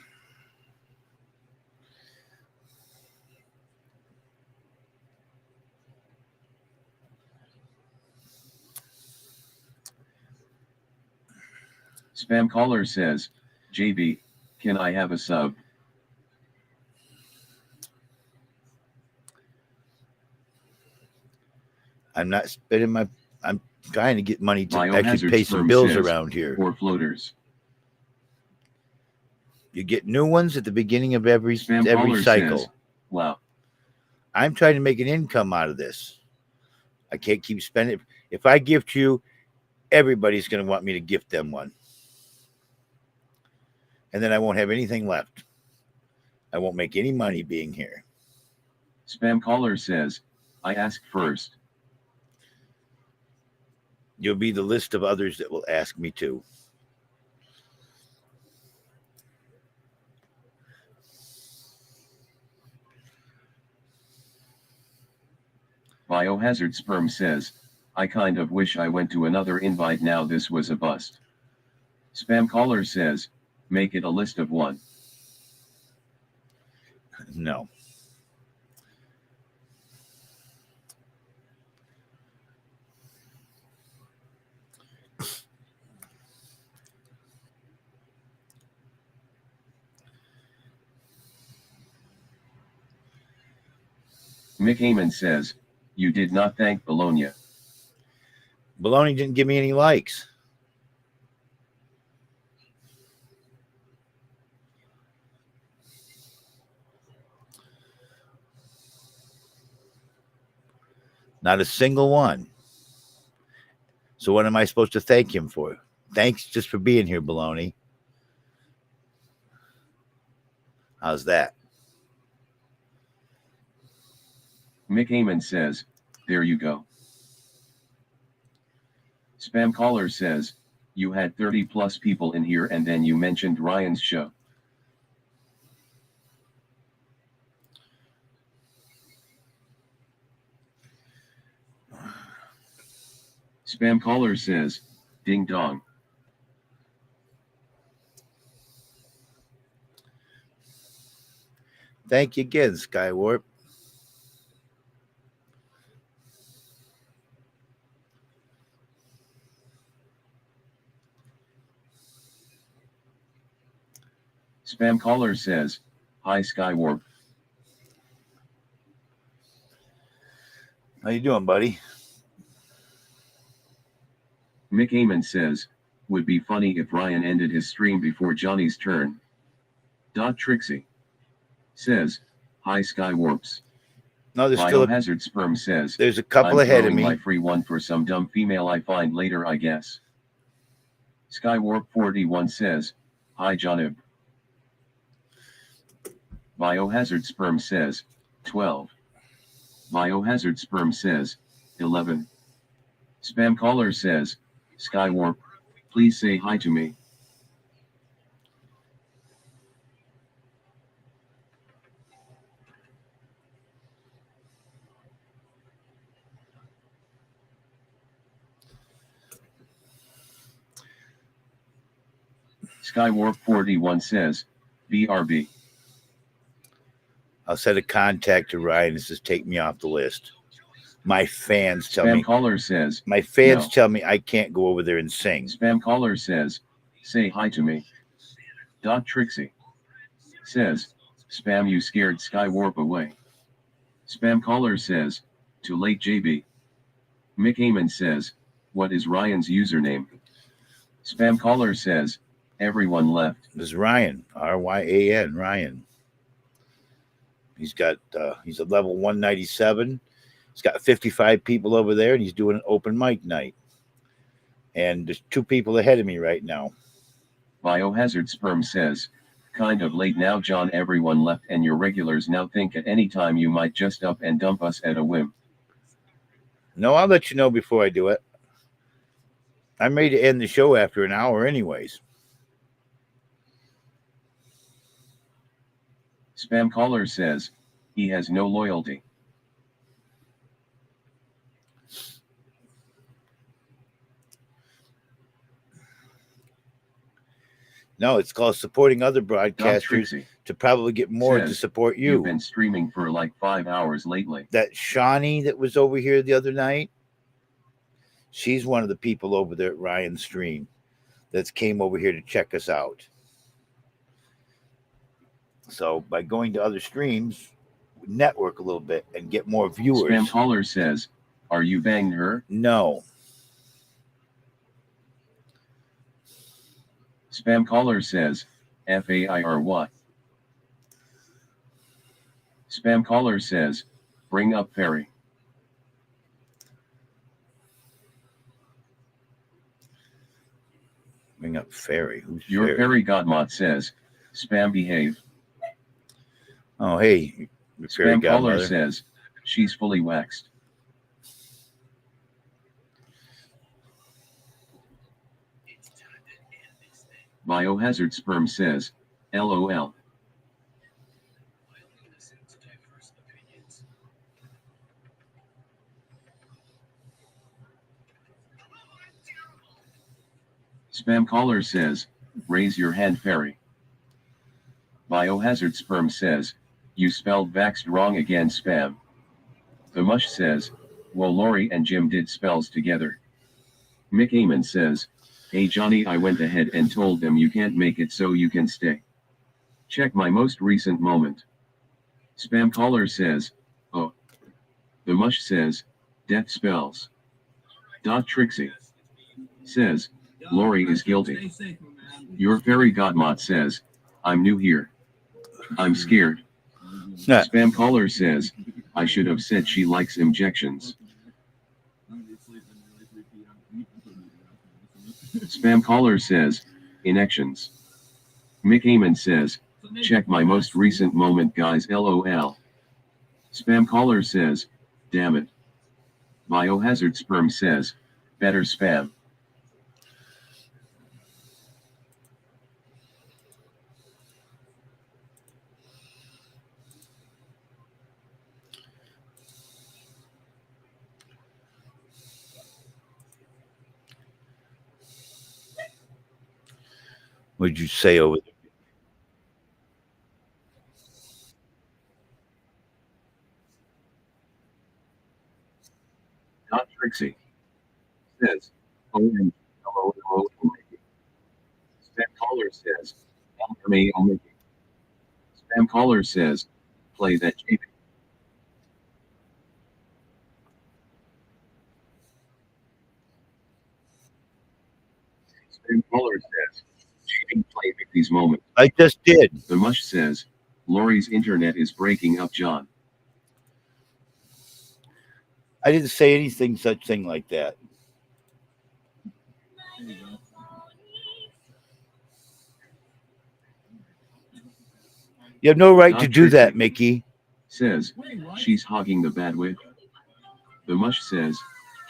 Spam caller says, JB, can I have a sub? I'm not spending I'm trying to get money to actually Biohazard pay some Sperm bills says, around here. Or floaters. You get new ones at the beginning of every Spam caller cycle. says, wow. I'm trying to make an income out of this. I can't keep spending. If I gift you, everybody's going to want me to gift them one. And then I won't have anything left. I won't make any money being here. Spam caller says, I asked first. You'll be the list of others that will ask me to. Biohazard Sperm says, I kind of wish I went to another invite now, this was a bust. Spam caller says, make it a list of 1. No. Mick Heyman says, you did not thank Bologna. Baloney didn't give me any likes. Not a single one. So what am I supposed to thank him for? Thanks just for being here, Baloney. How's that? Mick Heyman says, there you go. Spam caller says, you had 30 plus people in here and then you mentioned Ryan's show. Spam caller says, ding dong. Thank you again, Skywarp. Spam caller says, hi Skywarp. How you doing, buddy? Mick Heyman says, would be funny if Ryan ended his stream before Johnny's turn. Trixie says, hi Skywarps. No, there's still Biohazard Sperm says, there's a couple I'm ahead of throwing me. my free one for some dumb female I find later, I guess. Skywarp 41 says, hi Johnib. Biohazard Sperm says, 12. Biohazard Sperm says, 11. Spam caller says, Skywarp, please say hi to me. Skywarp 41 says, BRB. I'll set a contact to Ryan and says take me off the list. My fans tell Spam me. caller says, My fans no. tell me I can't go over there and sing. Spam caller says, say hi to me. Trixie says, spam you scared Skywarp away. Spam caller says, too late JB. Mick Heyman says, what is Ryan's username? Spam caller says, everyone left. This is Ryan, R-Y-A-N, Ryan. He's got, he's a level 197. He's got 55 people over there, and he's doing an open mic night. And there's 2 people ahead of me right now. Biohazard Sperm says, kind of late now John, everyone left and your regulars now think at any time you might just up and dump us at a whim. No, I'll let you know before I do it. I'm ready to end the show after an hour anyways. Spam caller says, he has no loyalty. No, it's called supporting other broadcasters Trixie to probably get more says, to support You've you. been streaming for like 5 hours lately. That Shawnee that was over here the other night, she's one of the people over there at Ryan's stream that came over here to check us out. So by going to other streams, we network a little bit and get more viewers. Spam caller says, are you banged her? No. Spam caller says, FAIR what? Spam caller says, bring up Ferry. Bring up Ferry. Who's Your Ferry? Ferry Godmot says, spam behave. Oh, hey. Ferry Spam caller Godmother. says, she's fully waxed. Biohazard Sperm says, LOL. Spam caller says, raise your hand fairy. Biohazard sperm says, you spelled vaxxed wrong again spam. The mush says, well Lori and Jim did spells together. Mick Amon says, hey Johnny, I went ahead and told them you can't make it so you can stay. Check my most recent moment. Spam caller says, oh. The mush says, death spells. Dot Trixie says, Lori is guilty. Your fairy godmot says, I'm new here. I'm scared. Spam caller says, I should have said she likes injections. Spam caller says, injections. Mick Amon says, check my most recent moment guys lol. Spam caller says, damn it. Biohazard sperm says, better spam. What'd you say over there? Dot Trixie says, OMG, LOL, Mickey. Spam caller says, LMAO Mickey. Spam caller says, play that JB. Spam caller says, JB play Mickey's moment. I just did. The mush says, Lori's internet is breaking up John. I didn't say anything such thing like that. There you go. You have no right Dot to do that, Trixie Mickey. says, she's hogging the bandwidth. The mush says,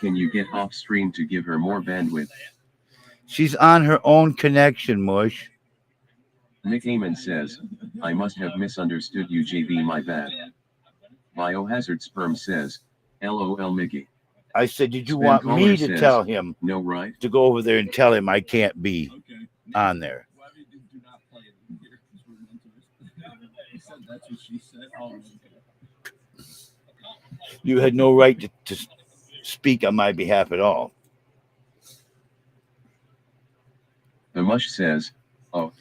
can you get off stream to give her more bandwidth? She's on her own connection, Mush. Nick Amon says, I must have misunderstood you JV, my bad. Biohazard sperm says, LOL Mickey. I said, did you Spam want caller me to says, tell him no, right? to go over there and tell him I can't be Okay. on there? Why do not play it in here? 'Cause we're mentors. He said that's what she said. Oh, okay. You had no right to speak on my behalf at all. The mush says, oh.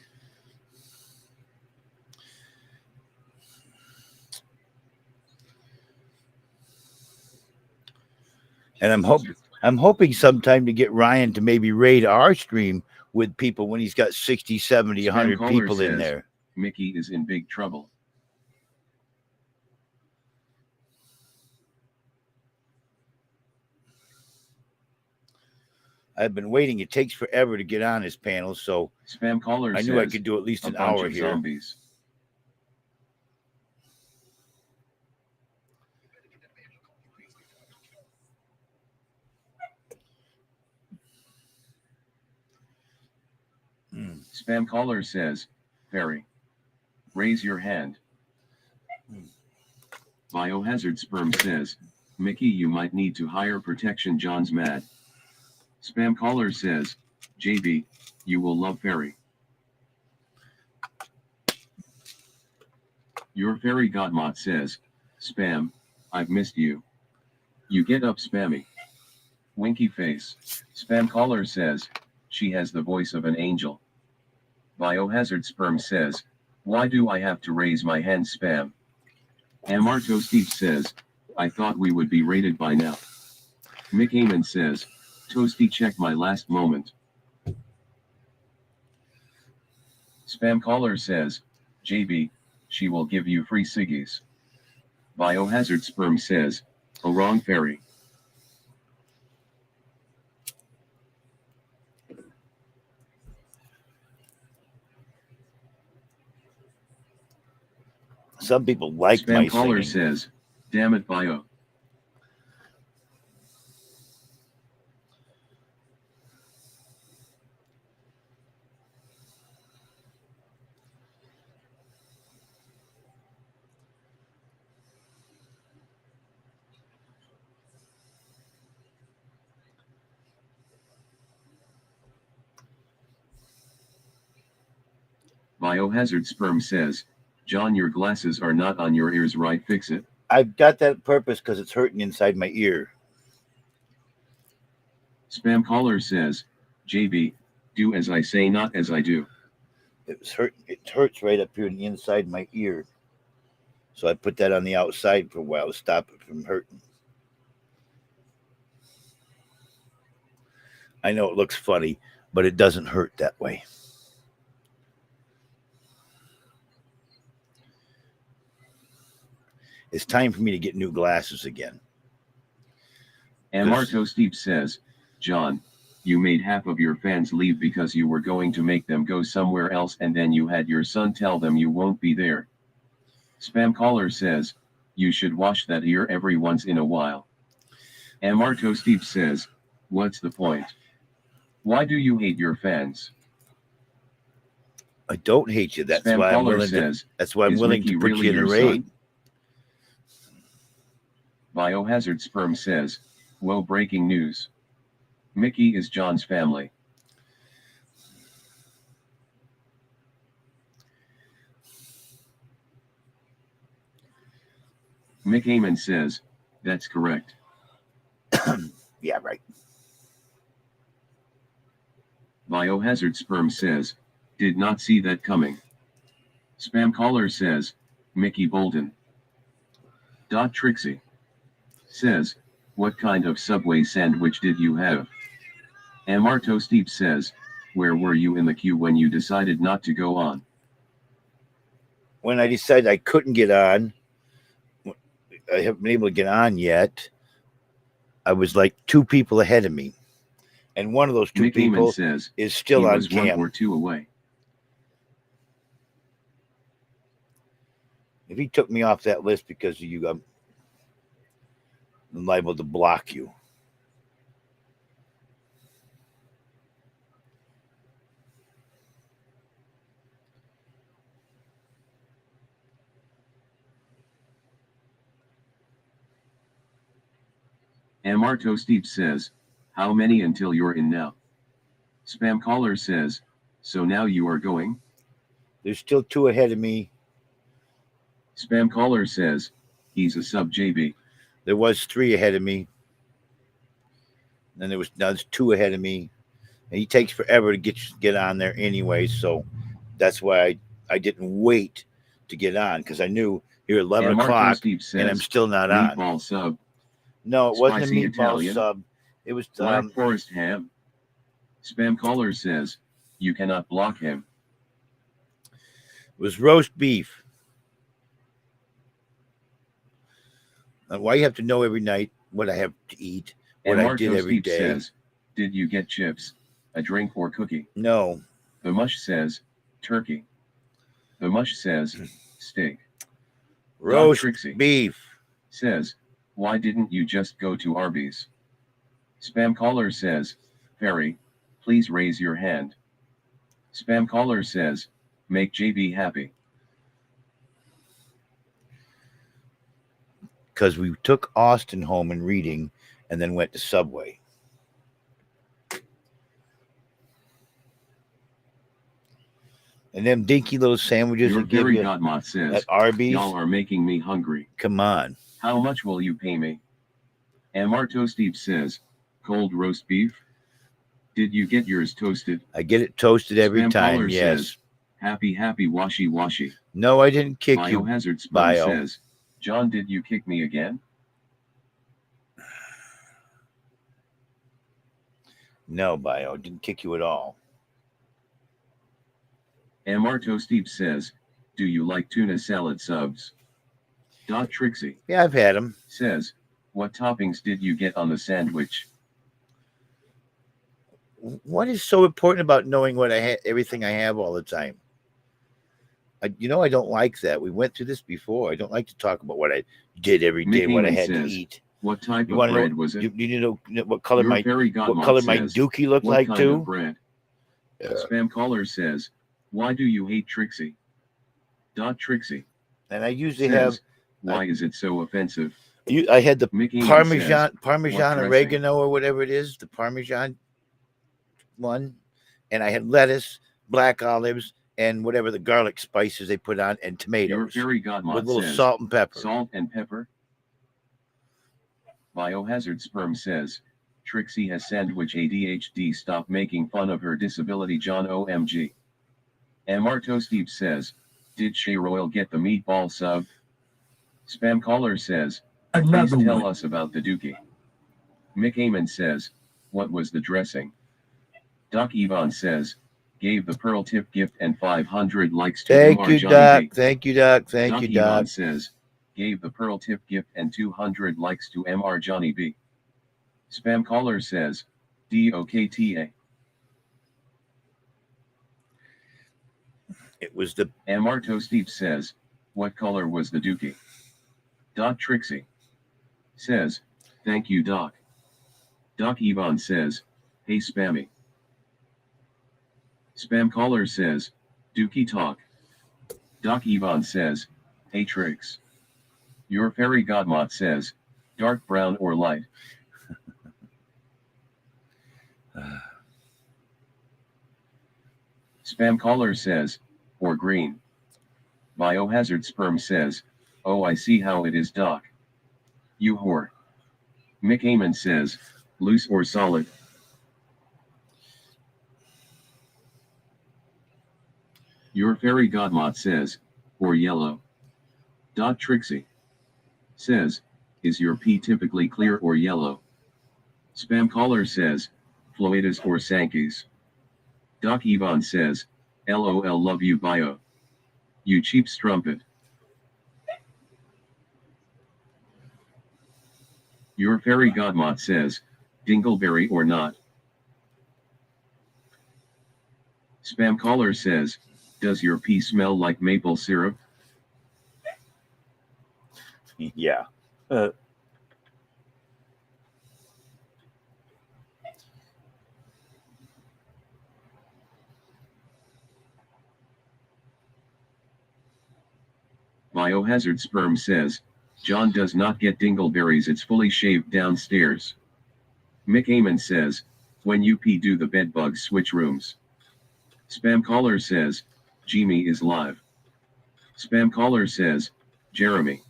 And I'm hoping sometime to get Ryan to maybe raid our stream with people when he's got 60, 70, 100 Spam people caller in says, there. Mickey is in big trouble. I've been waiting. It takes forever to get on his panel, so Spam caller I says, knew I could do at least a an bunch hour of here. zombies. Spam caller says, fairy, raise your hand. Biohazard sperm says, Mickey, you might need to hire protection. John's mad. Spam caller says, JB, you will love fairy. Your fairy godmot says, spam, I've missed you. You get up spammy. Winky face. Spam caller says, she has the voice of an angel. Biohazard sperm says, why do I have to raise my hand spam? Amarto Steve says, I thought we would be rated by now. Mick Amon says, Toasty, check my last moment. Spam caller says, JB, she will give you free ciggies. Biohazard sperm says, oh wrong fairy. Some people like my Spam caller singing. says, damn it bio. Biohazard Sperm says, John, your glasses are not on your ears, right? Fix it. I've got that on purpose because it's hurting inside my ear. Spam caller says, JB, do as I say, not as I do. It hurts right up here in the inside of my ear. So I put that on the outside for a while to stop it from hurting. I know it looks funny, but it doesn't hurt that way. It's time for me to get new glasses again. And Marto Steve says, John, you made half of your fans leave because you were going to make them go somewhere else, and then you had your son tell them you won't be there. Spam caller says, you should wash that ear every once in a while. And Marto Steve says, what's the point? Why do you hate your fans? I don't hate you. That's Spam why I'm caller willing says, to. That's why I'm is willing Mickey to put really you in a your raid. son? Biohazard Sperm says, whoa, breaking news. Mickey is John's family. Mick Heyman says, that's correct. Yeah, right. Biohazard Sperm says, did not see that coming. Spam caller says, Mickey Bolton. Trixie says, what kind of Subway sandwich did you have? And Marto Steve says, where were you in the queue when you decided not to go on? When I decided I couldn't get on, I haven't been able to get on yet. I was like 2 people ahead of me. And one of those 2 Mick people Heyman says, is still he on was cam. 1 or 2 away. If he took me off that list because of you, I'm liable to block you. And Marto Steve says, how many until you're in now? Spam caller says, so now you are going? There's still 2 ahead of me. Spam caller says, he's a sub JB. There was 3 ahead of me. Then now there's 2 ahead of me. And he takes forever to get on there anyway. So that's why I didn't wait to get on, because I knew here at 11 and Marto o'clock Steve says, and I'm still not on. meatball sub. No, it wasn't a Spicy meatball Italian. sub. It was Black Forest ham. Spam caller says, you cannot block him. it was roast beef. Why you have to know every night what I have to eat, what And I did Marto every Steve day? says, did you get chips, a drink, or cookie? No. The mush says, turkey. The mush says, steak. Roast Trixie beef. says, why didn't you just go to Arby's? Spam caller says, Ferry, please raise your hand. Spam caller says, make JB happy. Because we took Austin home and reading and then went to Subway. And them dinky little sandwiches Your that give Gary you Godmott says, at Arby's. y'all are making me hungry. Come on. How much will you pay me? And Marto Steve says, cold roast beef? Did you get yours toasted? I get it toasted every Spam time, caller yes. says, happy washy washy. No, I didn't kick you. Biohazard Spam Bio. says, John, did you kick me again? No, Bio, didn't kick you at all. And Marto Steve says, do you like tuna salad subs? Trixie Yeah, I've had them. says, what toppings did you get on the sandwich? What is so important about knowing what I have, everything I have all the time? I don't like that. We went through this before. I don't like to talk about what I did every day, Mick what I Heyman had to says, eat. What type You of want to bread know? was it? You know what color Your my fairy what godmother color my says, dookie looked what like kind too? of bread? Spam caller says, why do you hate Trixie? Trixie And I usually says, why is it so offensive? I had the Mick Heyman Parmesan says, Parmesan what oregano or whatever it is, the Parmesan one, and I had lettuce, black olives, and whatever the garlic spices they put on, and Your tomatoes fairy with a godmod little says, salt and pepper. salt and pepper. Biohazard Sperm says, Trixie has sandwich ADHD. Stop making fun of her disability, John. OMG. Mr. Toasteep says, did Shay Royal get the meatball sub? Spam caller says, please tell us about the dookie. Mick Amon says, what was the dressing? Doc Yvonne says, gave the pearl tip gift and 500 likes to Thank MR you, Johnny Doc. B. Thank you, Doc. Thank Doc you, Yvonne Doc. says, gave the pearl tip gift and 200 likes to MR Johnny B. Spam caller says, DOKTA. It was the MR Toasteep says, what color was the dookie? Doc Trixie says, thank you, Doc. Doc Yvonne says, hey Spammy. Spam caller says, dookie talk. Doc Yvonne says, hey Trix. Your fairy godmod says, dark brown or light. Spam caller says, or green. Biohazard Sperm says, oh I see how it is, Doc. You whore. Mick Amon says, loose or solid. Your fairy godmod says, or yellow. Doc Trixie says, is your pee typically clear or yellow? Spam caller says, Floedas or Sankeys. Doc Yvonne says, LOL love you bio. You cheap strumpet. Your fairy godmod says, dingleberry or not. Spam caller says, does your pee smell like maple syrup? yeah. Biohazard Sperm says, John does not get dingleberries, it's fully shaved downstairs. Mick Amon says, when you pee do the bedbugs switch rooms? Spam caller says, Jimmy is live. Spam caller says, Jeremy.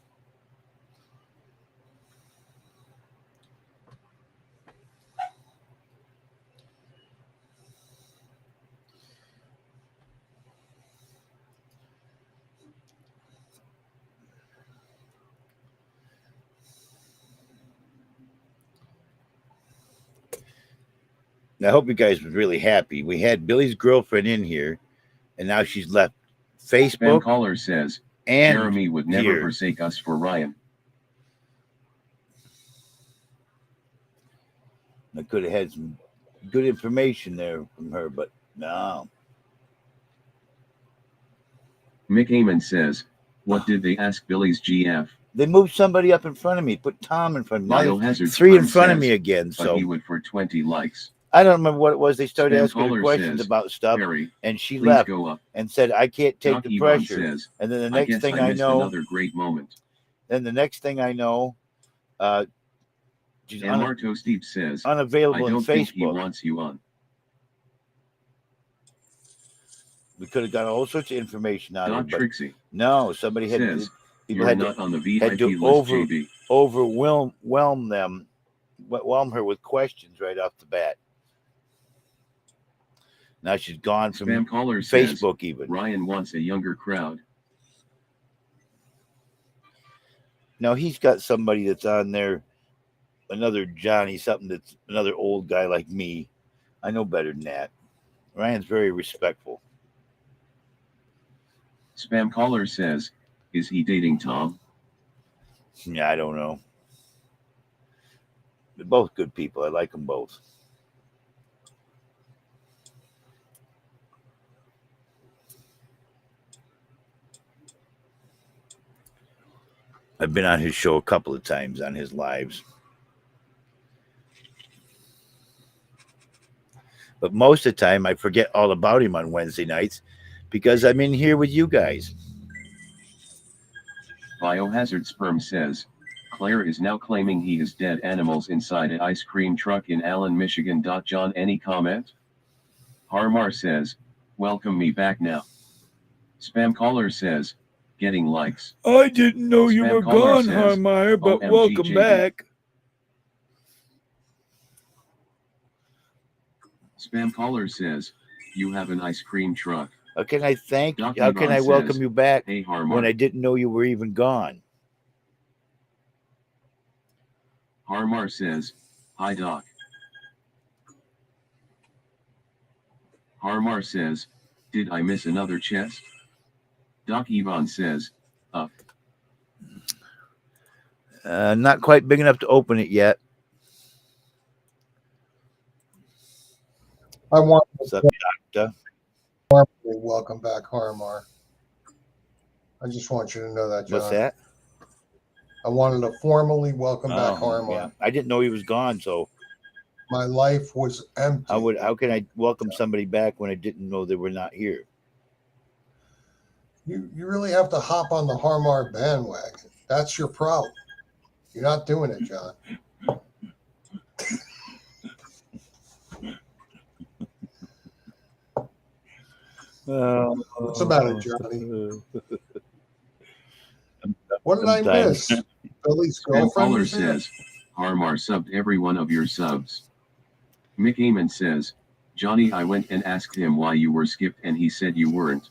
I hope you guys were really happy. We had Billy's girlfriend in here, and now she's left Spam Facebook caller says, and Jeremy would never here. forsake us for Ryan. I could have had some good information there from her, but no. Mick Amon says, what did they ask Billy's GF? They moved somebody up in front of me, put Tom in front of me. Now there's Biohazard 3 in Sperm front of says, me again. but So he would for 20 likes. I don't remember what it was. They started Spam asking her caller questions says, about stuff, Harry, and she please left go up. and said, I can't take Doc the Yvonne pressure. says, And then the I next guess thing I I missed know, another great moment. She's MR Toasteep says, unavailable I in don't think he Facebook. wants you on. We could have got all sorts of information out of her, Doc but Trixie no, somebody had says, people you're had not to, on the had VIP to list, JB. overwhelm her with questions right off the bat. Now she's gone from Spam caller says, Facebook even. Ryan wants a younger crowd. Now he's got somebody that's on there, another Johnny, something that's another old guy like me. I know better than that. Ryan's very respectful. Spam caller says, is he dating Tom? Yeah, I don't know. They're both good people. I like them both. I've been on his show a couple of times on his lives. But most of the time, I forget all about him on Wednesday nights because I'm in here with you guys. Biohazard Sperm says, Claire is now claiming he has dead animals inside an ice cream truck in Allen, Michigan. John, any comment? Harmar says, welcome me back now. Spam caller says, getting likes. I didn't know you Spam were caller gone, says, Harmeyer, but OMG, welcome JB. back. Spam caller says, you have an ice cream truck. How can I thank you? Doc How can Yvonne I welcome says, you back Hey when Harmar. I didn't know you were even gone? Harmar says, hi Doc. Harmar says, did I miss another chest? Doc Yvonne says, up. Not quite big enough to open it yet. I want What's up, Doctor? to welcome back Harmar. I just want you to know that, John. What's that? I wanted to formally welcome back Oh, Harmar. yeah. I didn't know he was gone, so My life was empty. how can I welcome somebody back when I didn't know they were not here? You really have to hop on the Harmar bandwagon. That's your problem. You're not doing it, John. What's the matter, Johnny? What did I Sometimes. miss? Billy's Spam girlfriend caller was here? says, Harmar subbed every one of your subs. Mick Amon says, Johnny, I went and asked him why you were skipped and he said you weren't.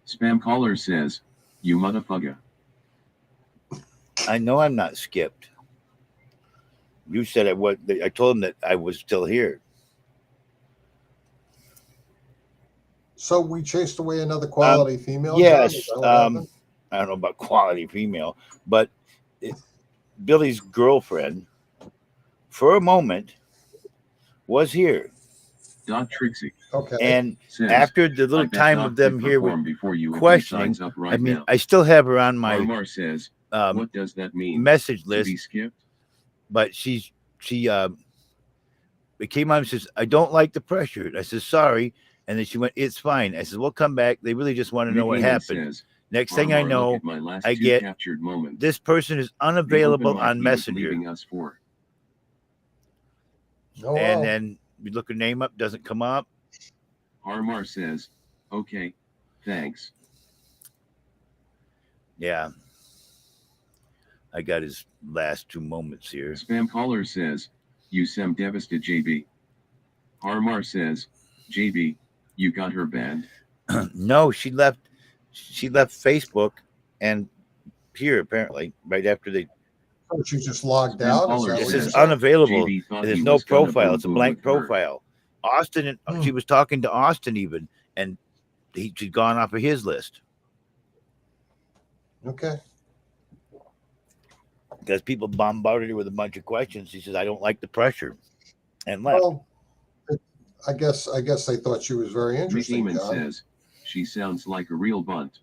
Spam caller says, you motherfucker. I know I'm not skipped. You said I told him that I was still here. So we chased away another quality female? Yes. John? Is that what happened? I don't know about quality female, but Billy's girlfriend, for a moment, was here. Doc Trixie Okay. And says, after the I little bet time Doc of them could here perform before you questioning, signs up right I mean, now. I still have her on my Harmar says, what does that mean? message To list, be skipped? but she it came on and says, I don't like the pressure. I said, sorry. And then she went, it's fine. I said, we'll come back. They really just want to know Mick what Amon happened. says, Next thing I Harmar, know, look at my last I two get captured moments. this person is The open unavailable mic on he was Messenger. leaving us for. Oh, And well. then we look her name up, doesn't come up. Harmar says, okay, thanks. Yeah. I got his last two moments here. Spam caller says, you sem devastated JB. Harmar says, JB, you got her banned? No, she left Facebook and here apparently right after they So she just logged Spam out? Is caller that it what you're says saying? unavailable. JB thought There's he no was gonna profile. boom It's a boom blank with her. profile. Austin, she was talking to Austin even, and she'd gone off of his list Okay. because people bombarded her with a bunch of questions. She says, I don't like the pressure, and left. Well, I guess they thought she was very Mick interesting, Amon John. says, she sounds like a real bunt.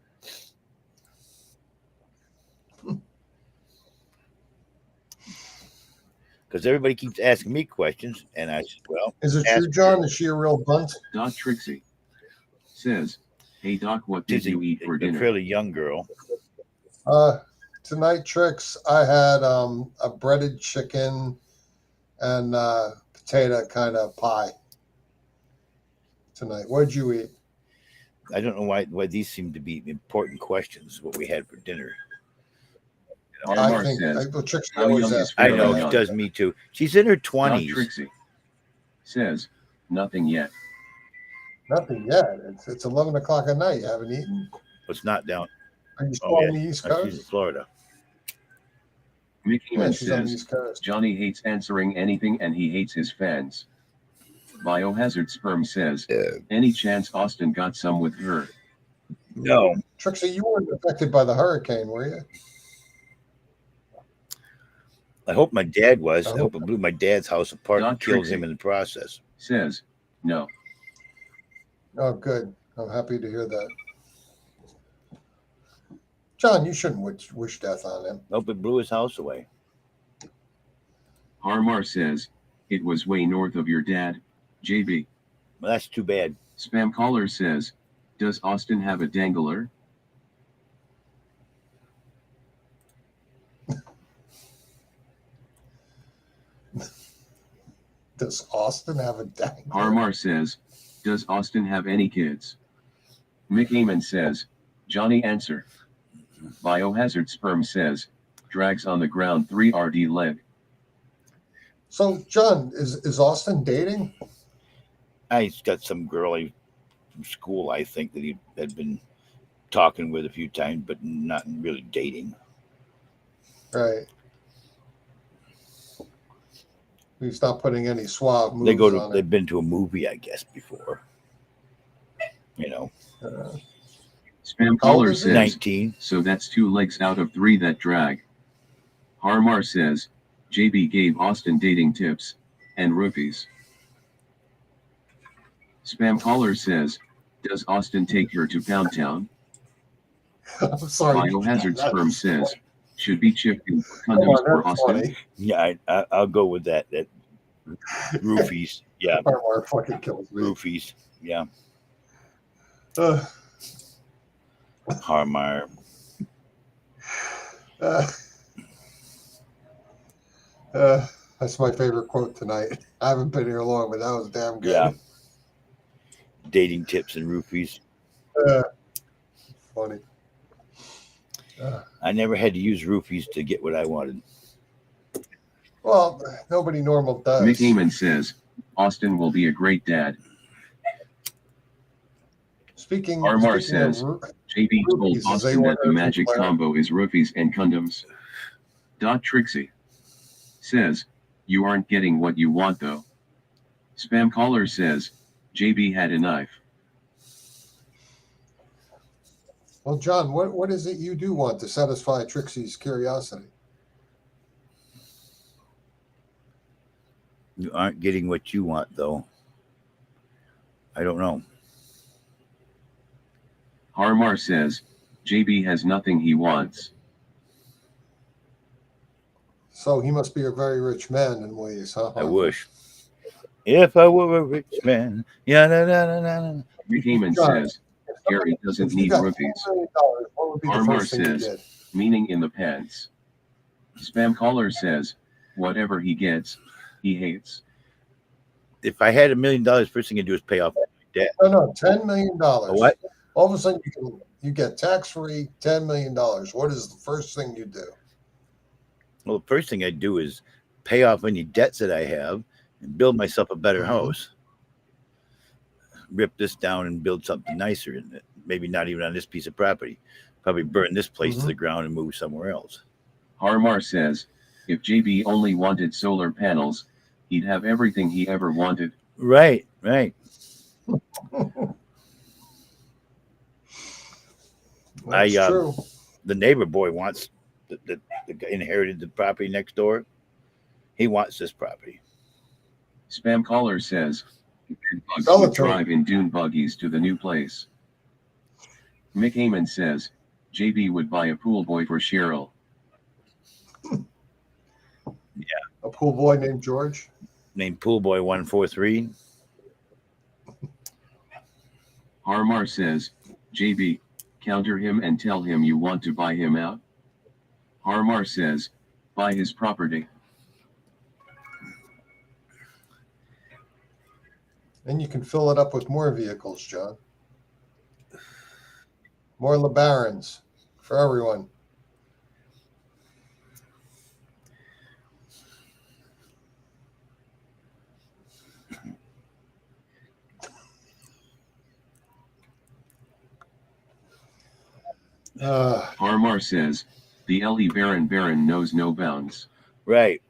Because everybody keeps asking me questions, and I said, well, Is it ask true, her. John? Is she a real bunt? Doc Trixie says, hey Doc, what did She's you eat for a dinner? fairly young girl. Tonight, Trix, I had a breaded chicken and potato kind of pie tonight. What did you eat? I don't know why these seem to be important questions. What we had for dinner. Harmar I think says, Trix how always young is asks I me know that. she young? does me too. She's in her Doc 20s. Trixie says, nothing yet. Nothing yet. It's 11 o'clock at night. You haven't eaten? It's not down. Are you still Oh, on the East She's in Coast? Florida. Mick Yeah, Amon she's on the says, East Coast. Johnny hates answering anything and he hates his fans. Biohazard Sperm says, any chance Austin got some with her? No. Trixie, you weren't affected by the hurricane, were you? I hope my dad was. I I hope it blew my dad's house apart and Doc killed Trixie him in the process. says, no. Oh, good. I'm happy to hear that. John, you shouldn't wish death on him. Hope it blew his house away. Harmar says, it was way north of your dad, JB. Well, that's too bad. Spam caller says, does Austin have a dangler? Does Austin have a dangler? Harmar says, does Austin have any kids? Mick Amon says, Johnny answer. Biohazard Sperm says, drags on the ground 3RD leg. So, John, is Austin dating? He's got some girl from school, I think, that he had been talking with a few times, but not really dating. Right. He's not putting any suave moves on it. They've been to a movie, I guess, before. You know. Spam caller says, 19. So that's 2 legs out of 3 that drag. Harmar says, JB gave Austin dating tips and roofies. Spam caller says, does Austin take her to Pound Town? I'm sorry. Biohazard Sperm says, should be chipped in condoms for Austin. Funny. Yeah, I'll go with that. That roofies. Yeah. Harmar fucking kills me. Roofies. Yeah. Uh, Harmar. That's my favorite quote tonight. I haven't been here long, but that was damn good. Yeah. Dating tips and roofies. Funny. I never had to use roofies to get what I wanted. Well, nobody normal does. Mick Amon says, Austin will be a great dad. Harmar says, JB told Austin that the magic combo is roofies and condoms. Trixie says, you aren't getting what you want though. Spam caller says, JB had a knife. Well, John, what is it you do want to satisfy Trixie's curiosity? You aren't getting what you want, though. I don't know. Harmar says, JB has nothing he wants. So he must be a very rich man in ways, huh? I wish. If I were a rich man. Yeah, Mick Amon says, Gary doesn't need roofies. Harmar says, meaning in the pants. Spam caller says, whatever he gets, he hates. If I had $1 million, first thing I'd do is pay off my debt. No, $10 million. What? All of a sudden, you get tax-free $10 million. What is the first thing you do? Well, the first thing I'd do is pay off any debts that I have and build myself a better house. Rip this down and build something nicer in it. Maybe not even on this piece of property. Probably burn this place to the ground and move somewhere else. Harmar says, if JB only wanted solar panels, he'd have everything he ever wanted. Right. That's true. The neighbor boy wants the inherited the property next door. He wants this property. Spam caller says, bugs would drive in dune buggies to the new place. Mick Amon says, JB would buy a pool boy for Cheryl. Yeah. A pool boy named George? Named Pool Boy 143. Harmar says, JB, counter him and tell him you want to buy him out. Harmar says, buy his property. And you can fill it up with more vehicles, John. More LeBarons for everyone. Harmar says, the Ellie Baron knows no bounds. Right.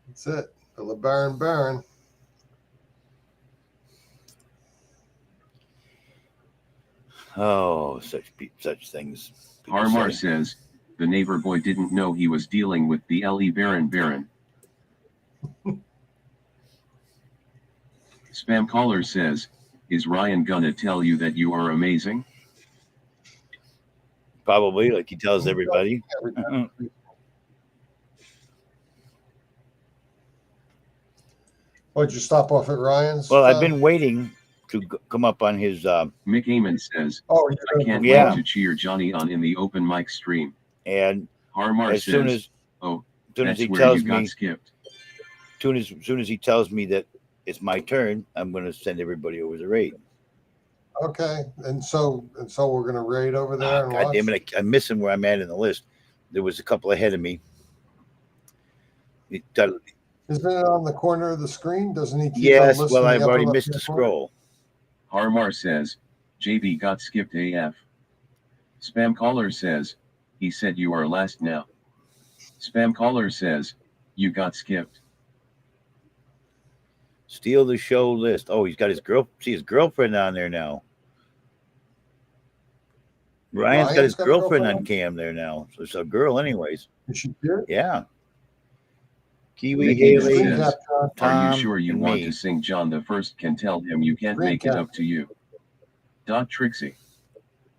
That's it. The LeBaron Baron. Oh, such things. Harmar says, the neighbor boy didn't know he was dealing with the Ellie Baron. Spam caller says, is Ryan gonna tell you that you are amazing? Probably, like he tells everybody. Would you stop off at Ryan's? Well, I've been waiting to come up on his. Mick Amon says, I can't wait to cheer Johnny on in the open mic stream. And Harmar as says, soon as he tells me, soon as he tells me that it's my turn, I'm going to send everybody over the raid. Okay, and so we're gonna raid over there and God watch. damn it! I'm missing where I'm at in the list. There was a couple ahead of me. Isn't it on the corner of the screen? Doesn't he keep Yes, on listing well, the I've upper already left missed the hand corner? scroll. Harmar says, JB got skipped AF. Spam caller says, he said you are last now. Spam caller says, you got skipped. Steal the show list. Oh, he's got his girlfriend on there now. Ryan's got his girlfriend on cam there now. So it's a girl, anyways. Is she here? Yeah. Kiwi, Mickey Haley, says, Tom, are you sure you and want me. to sing John the First? Can tell him you can't Green make it cap. up to you. Trixie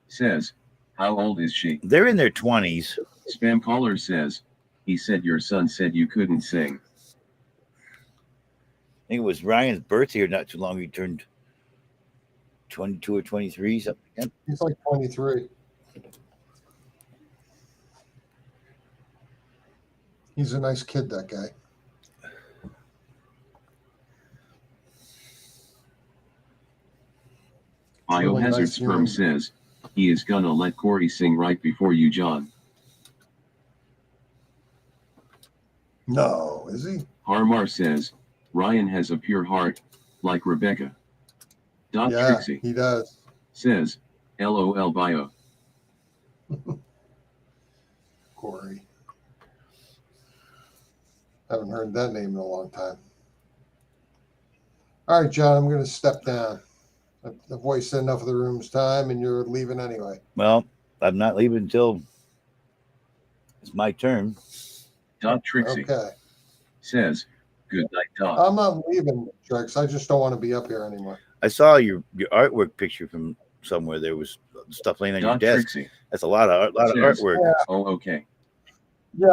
says, how old is she? They're in their 20s. Spam caller says, he said your son said you couldn't sing. I think it was Ryan's birthday or not too long. He turned 22 or 23, something like that. He's like 23. He's a nice kid, that guy. Really Biohazard nice Sperm human. says, he is gonna let Corey sing right before you, John. No, is he? Harmar says, Ryan has a pure heart, like Rebecca. Yeah, Trixie he does. says, LOL bio. Corey. Haven't heard that name in a long time. All right, John, I'm going to step down. I've wasted enough of the room's time, and you're leaving anyway. Well, I'm not leaving until it's my turn. Trixie Okay. says, good night, Doc. I'm not leaving, Trix. I just don't want to be up here anymore. I saw your artwork picture from somewhere. There was stuff laying on your desk. Trixie That's a lot of says, artwork. Yeah. Oh, okay. Yeah,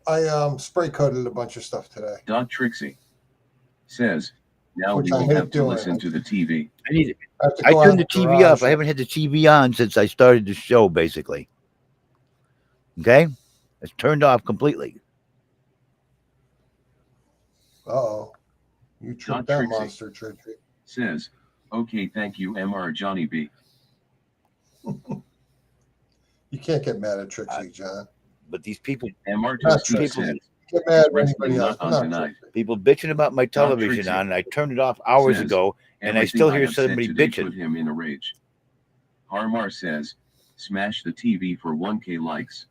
I spray coated a bunch of stuff today. Trixie says, now Which we I will hate have to doing. listen to the TV. I turned the TV off. I haven't had the TV on since I started the show, basically. Okay? It's turned off completely. Uh-oh. You tripped that Trixie monster, Trixie. says, okay, thank you, MR Johnny B. You can't get mad at Trixie, John. But these people, MR Not Toasty Trixie. says, Get mad at wrestling anybody else. not on Not tonight. Trixie. people bitching about my television Trixie on, and I turned it off hours says, ago, and I everything still hear have said somebody today bitching. Put him in a rage. Harmar says, smash the TV for 1K likes.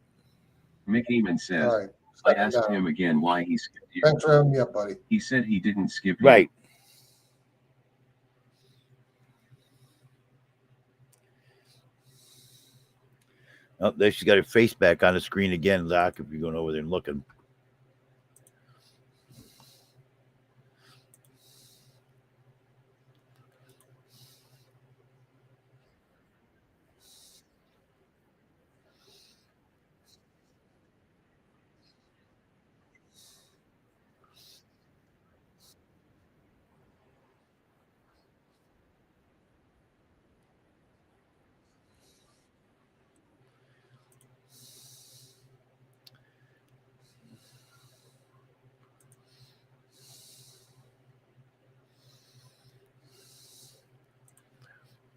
Mick Eamon says, All right. I asked him again why he skipped you. Thanks for having me up, buddy. He said he didn't skip you. Right. Oh, there she's got her face back on the screen again, Doc, if you're going over there and looking.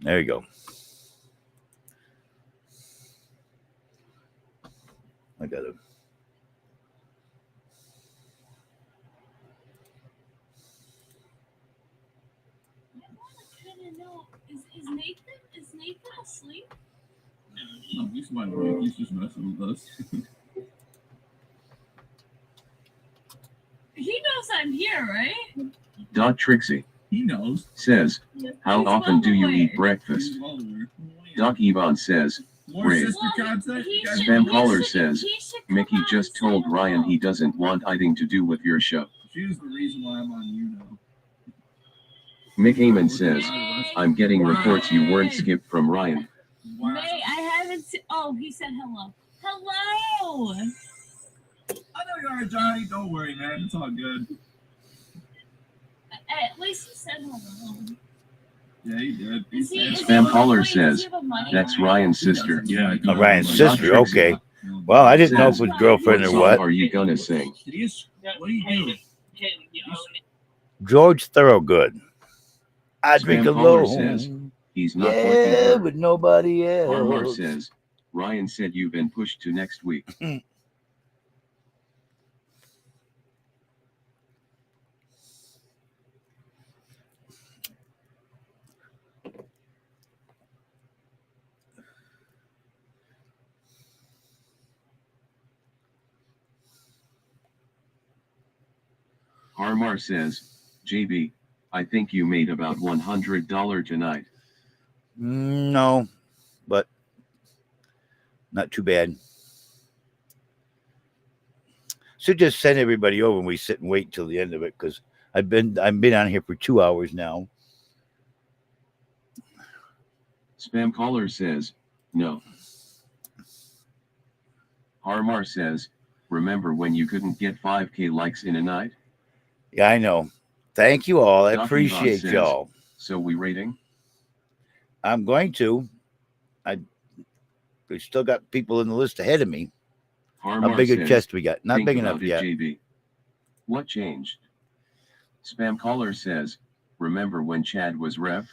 There you go. I got it. Is Nathan asleep? No, he's wide awake. He's just messing with us. He knows I'm here, right? Trixie He knows. says, how He's often well do you aware. eat breakfast? He's well aware. Yvonne says, More Ray. sister content? he You guys should- Spam he caller should- says, he should come Mickey out just and told say Ryan hello. he doesn't want anything to do with your show. She's the reason why I'm on YouNow. Mick Eamon says, I'm getting reports you weren't skipped from Ryan. Wow. May, I haven't seen. Oh, he said hello. Hello. I know you are, Johnny. Don't worry, man. It's all good. At least he said hello. Yeah, he did. Is he? Is Spam he, caller wait, does he says, have a money that's line? Ryan's sister. Yeah, Oh, Ryan's sister. Trixie Okay. Well, I didn't know if it was girlfriend What or song what. are you gonna sing? What do you do? George Thorogood. I drink Spam caller alone. says, He's not Yeah, working. but nobody Harmar else. says, Ryan said you've been pushed to next week. Harmar says, JB, I think you made about $100 tonight. No, but not too bad. So just send everybody over and we sit and wait till the end of it, because I've been on here for 2 hours now. Spam caller says, no. Harmar says, remember when you couldn't get 5K likes in a night? Yeah, I know. Thank you all. I Doc appreciate Yvonne says, y'all. So we rating? I'm going to. We still got people in the list ahead of me. Harmar How big a says, chest we got? Not think big about enough it, yet. JB. What changed? Spam caller says, remember when Chad was ref?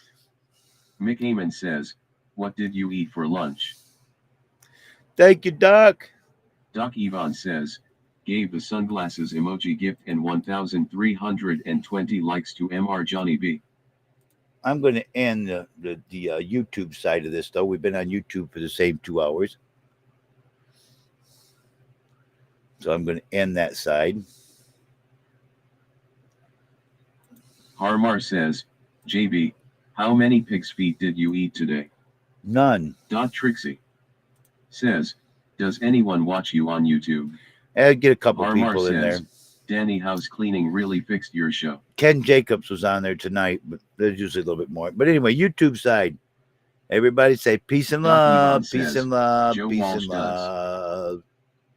Mick Amon says, what did you eat for lunch? Thank you, Doc. Doc Yvonne says, gave the sunglasses emoji gift and 1,320 likes to MR Johnny B. I'm going to end the YouTube side of this, though. We've been on YouTube for the same 2 hours. So I'm going to end that side. Harmar says, JB, how many pig's feet did you eat today? None. Trixie says, does anyone watch you on YouTube? I'll get a couple Harmar people in there. says, Danny House Cleaning really fixed your show. Ken Jacobs was on there tonight, but there's usually a little bit more. But anyway, YouTube side. Everybody say peace and Doc Yvonne love, peace says, and love, Joe peace Walsh and does. love.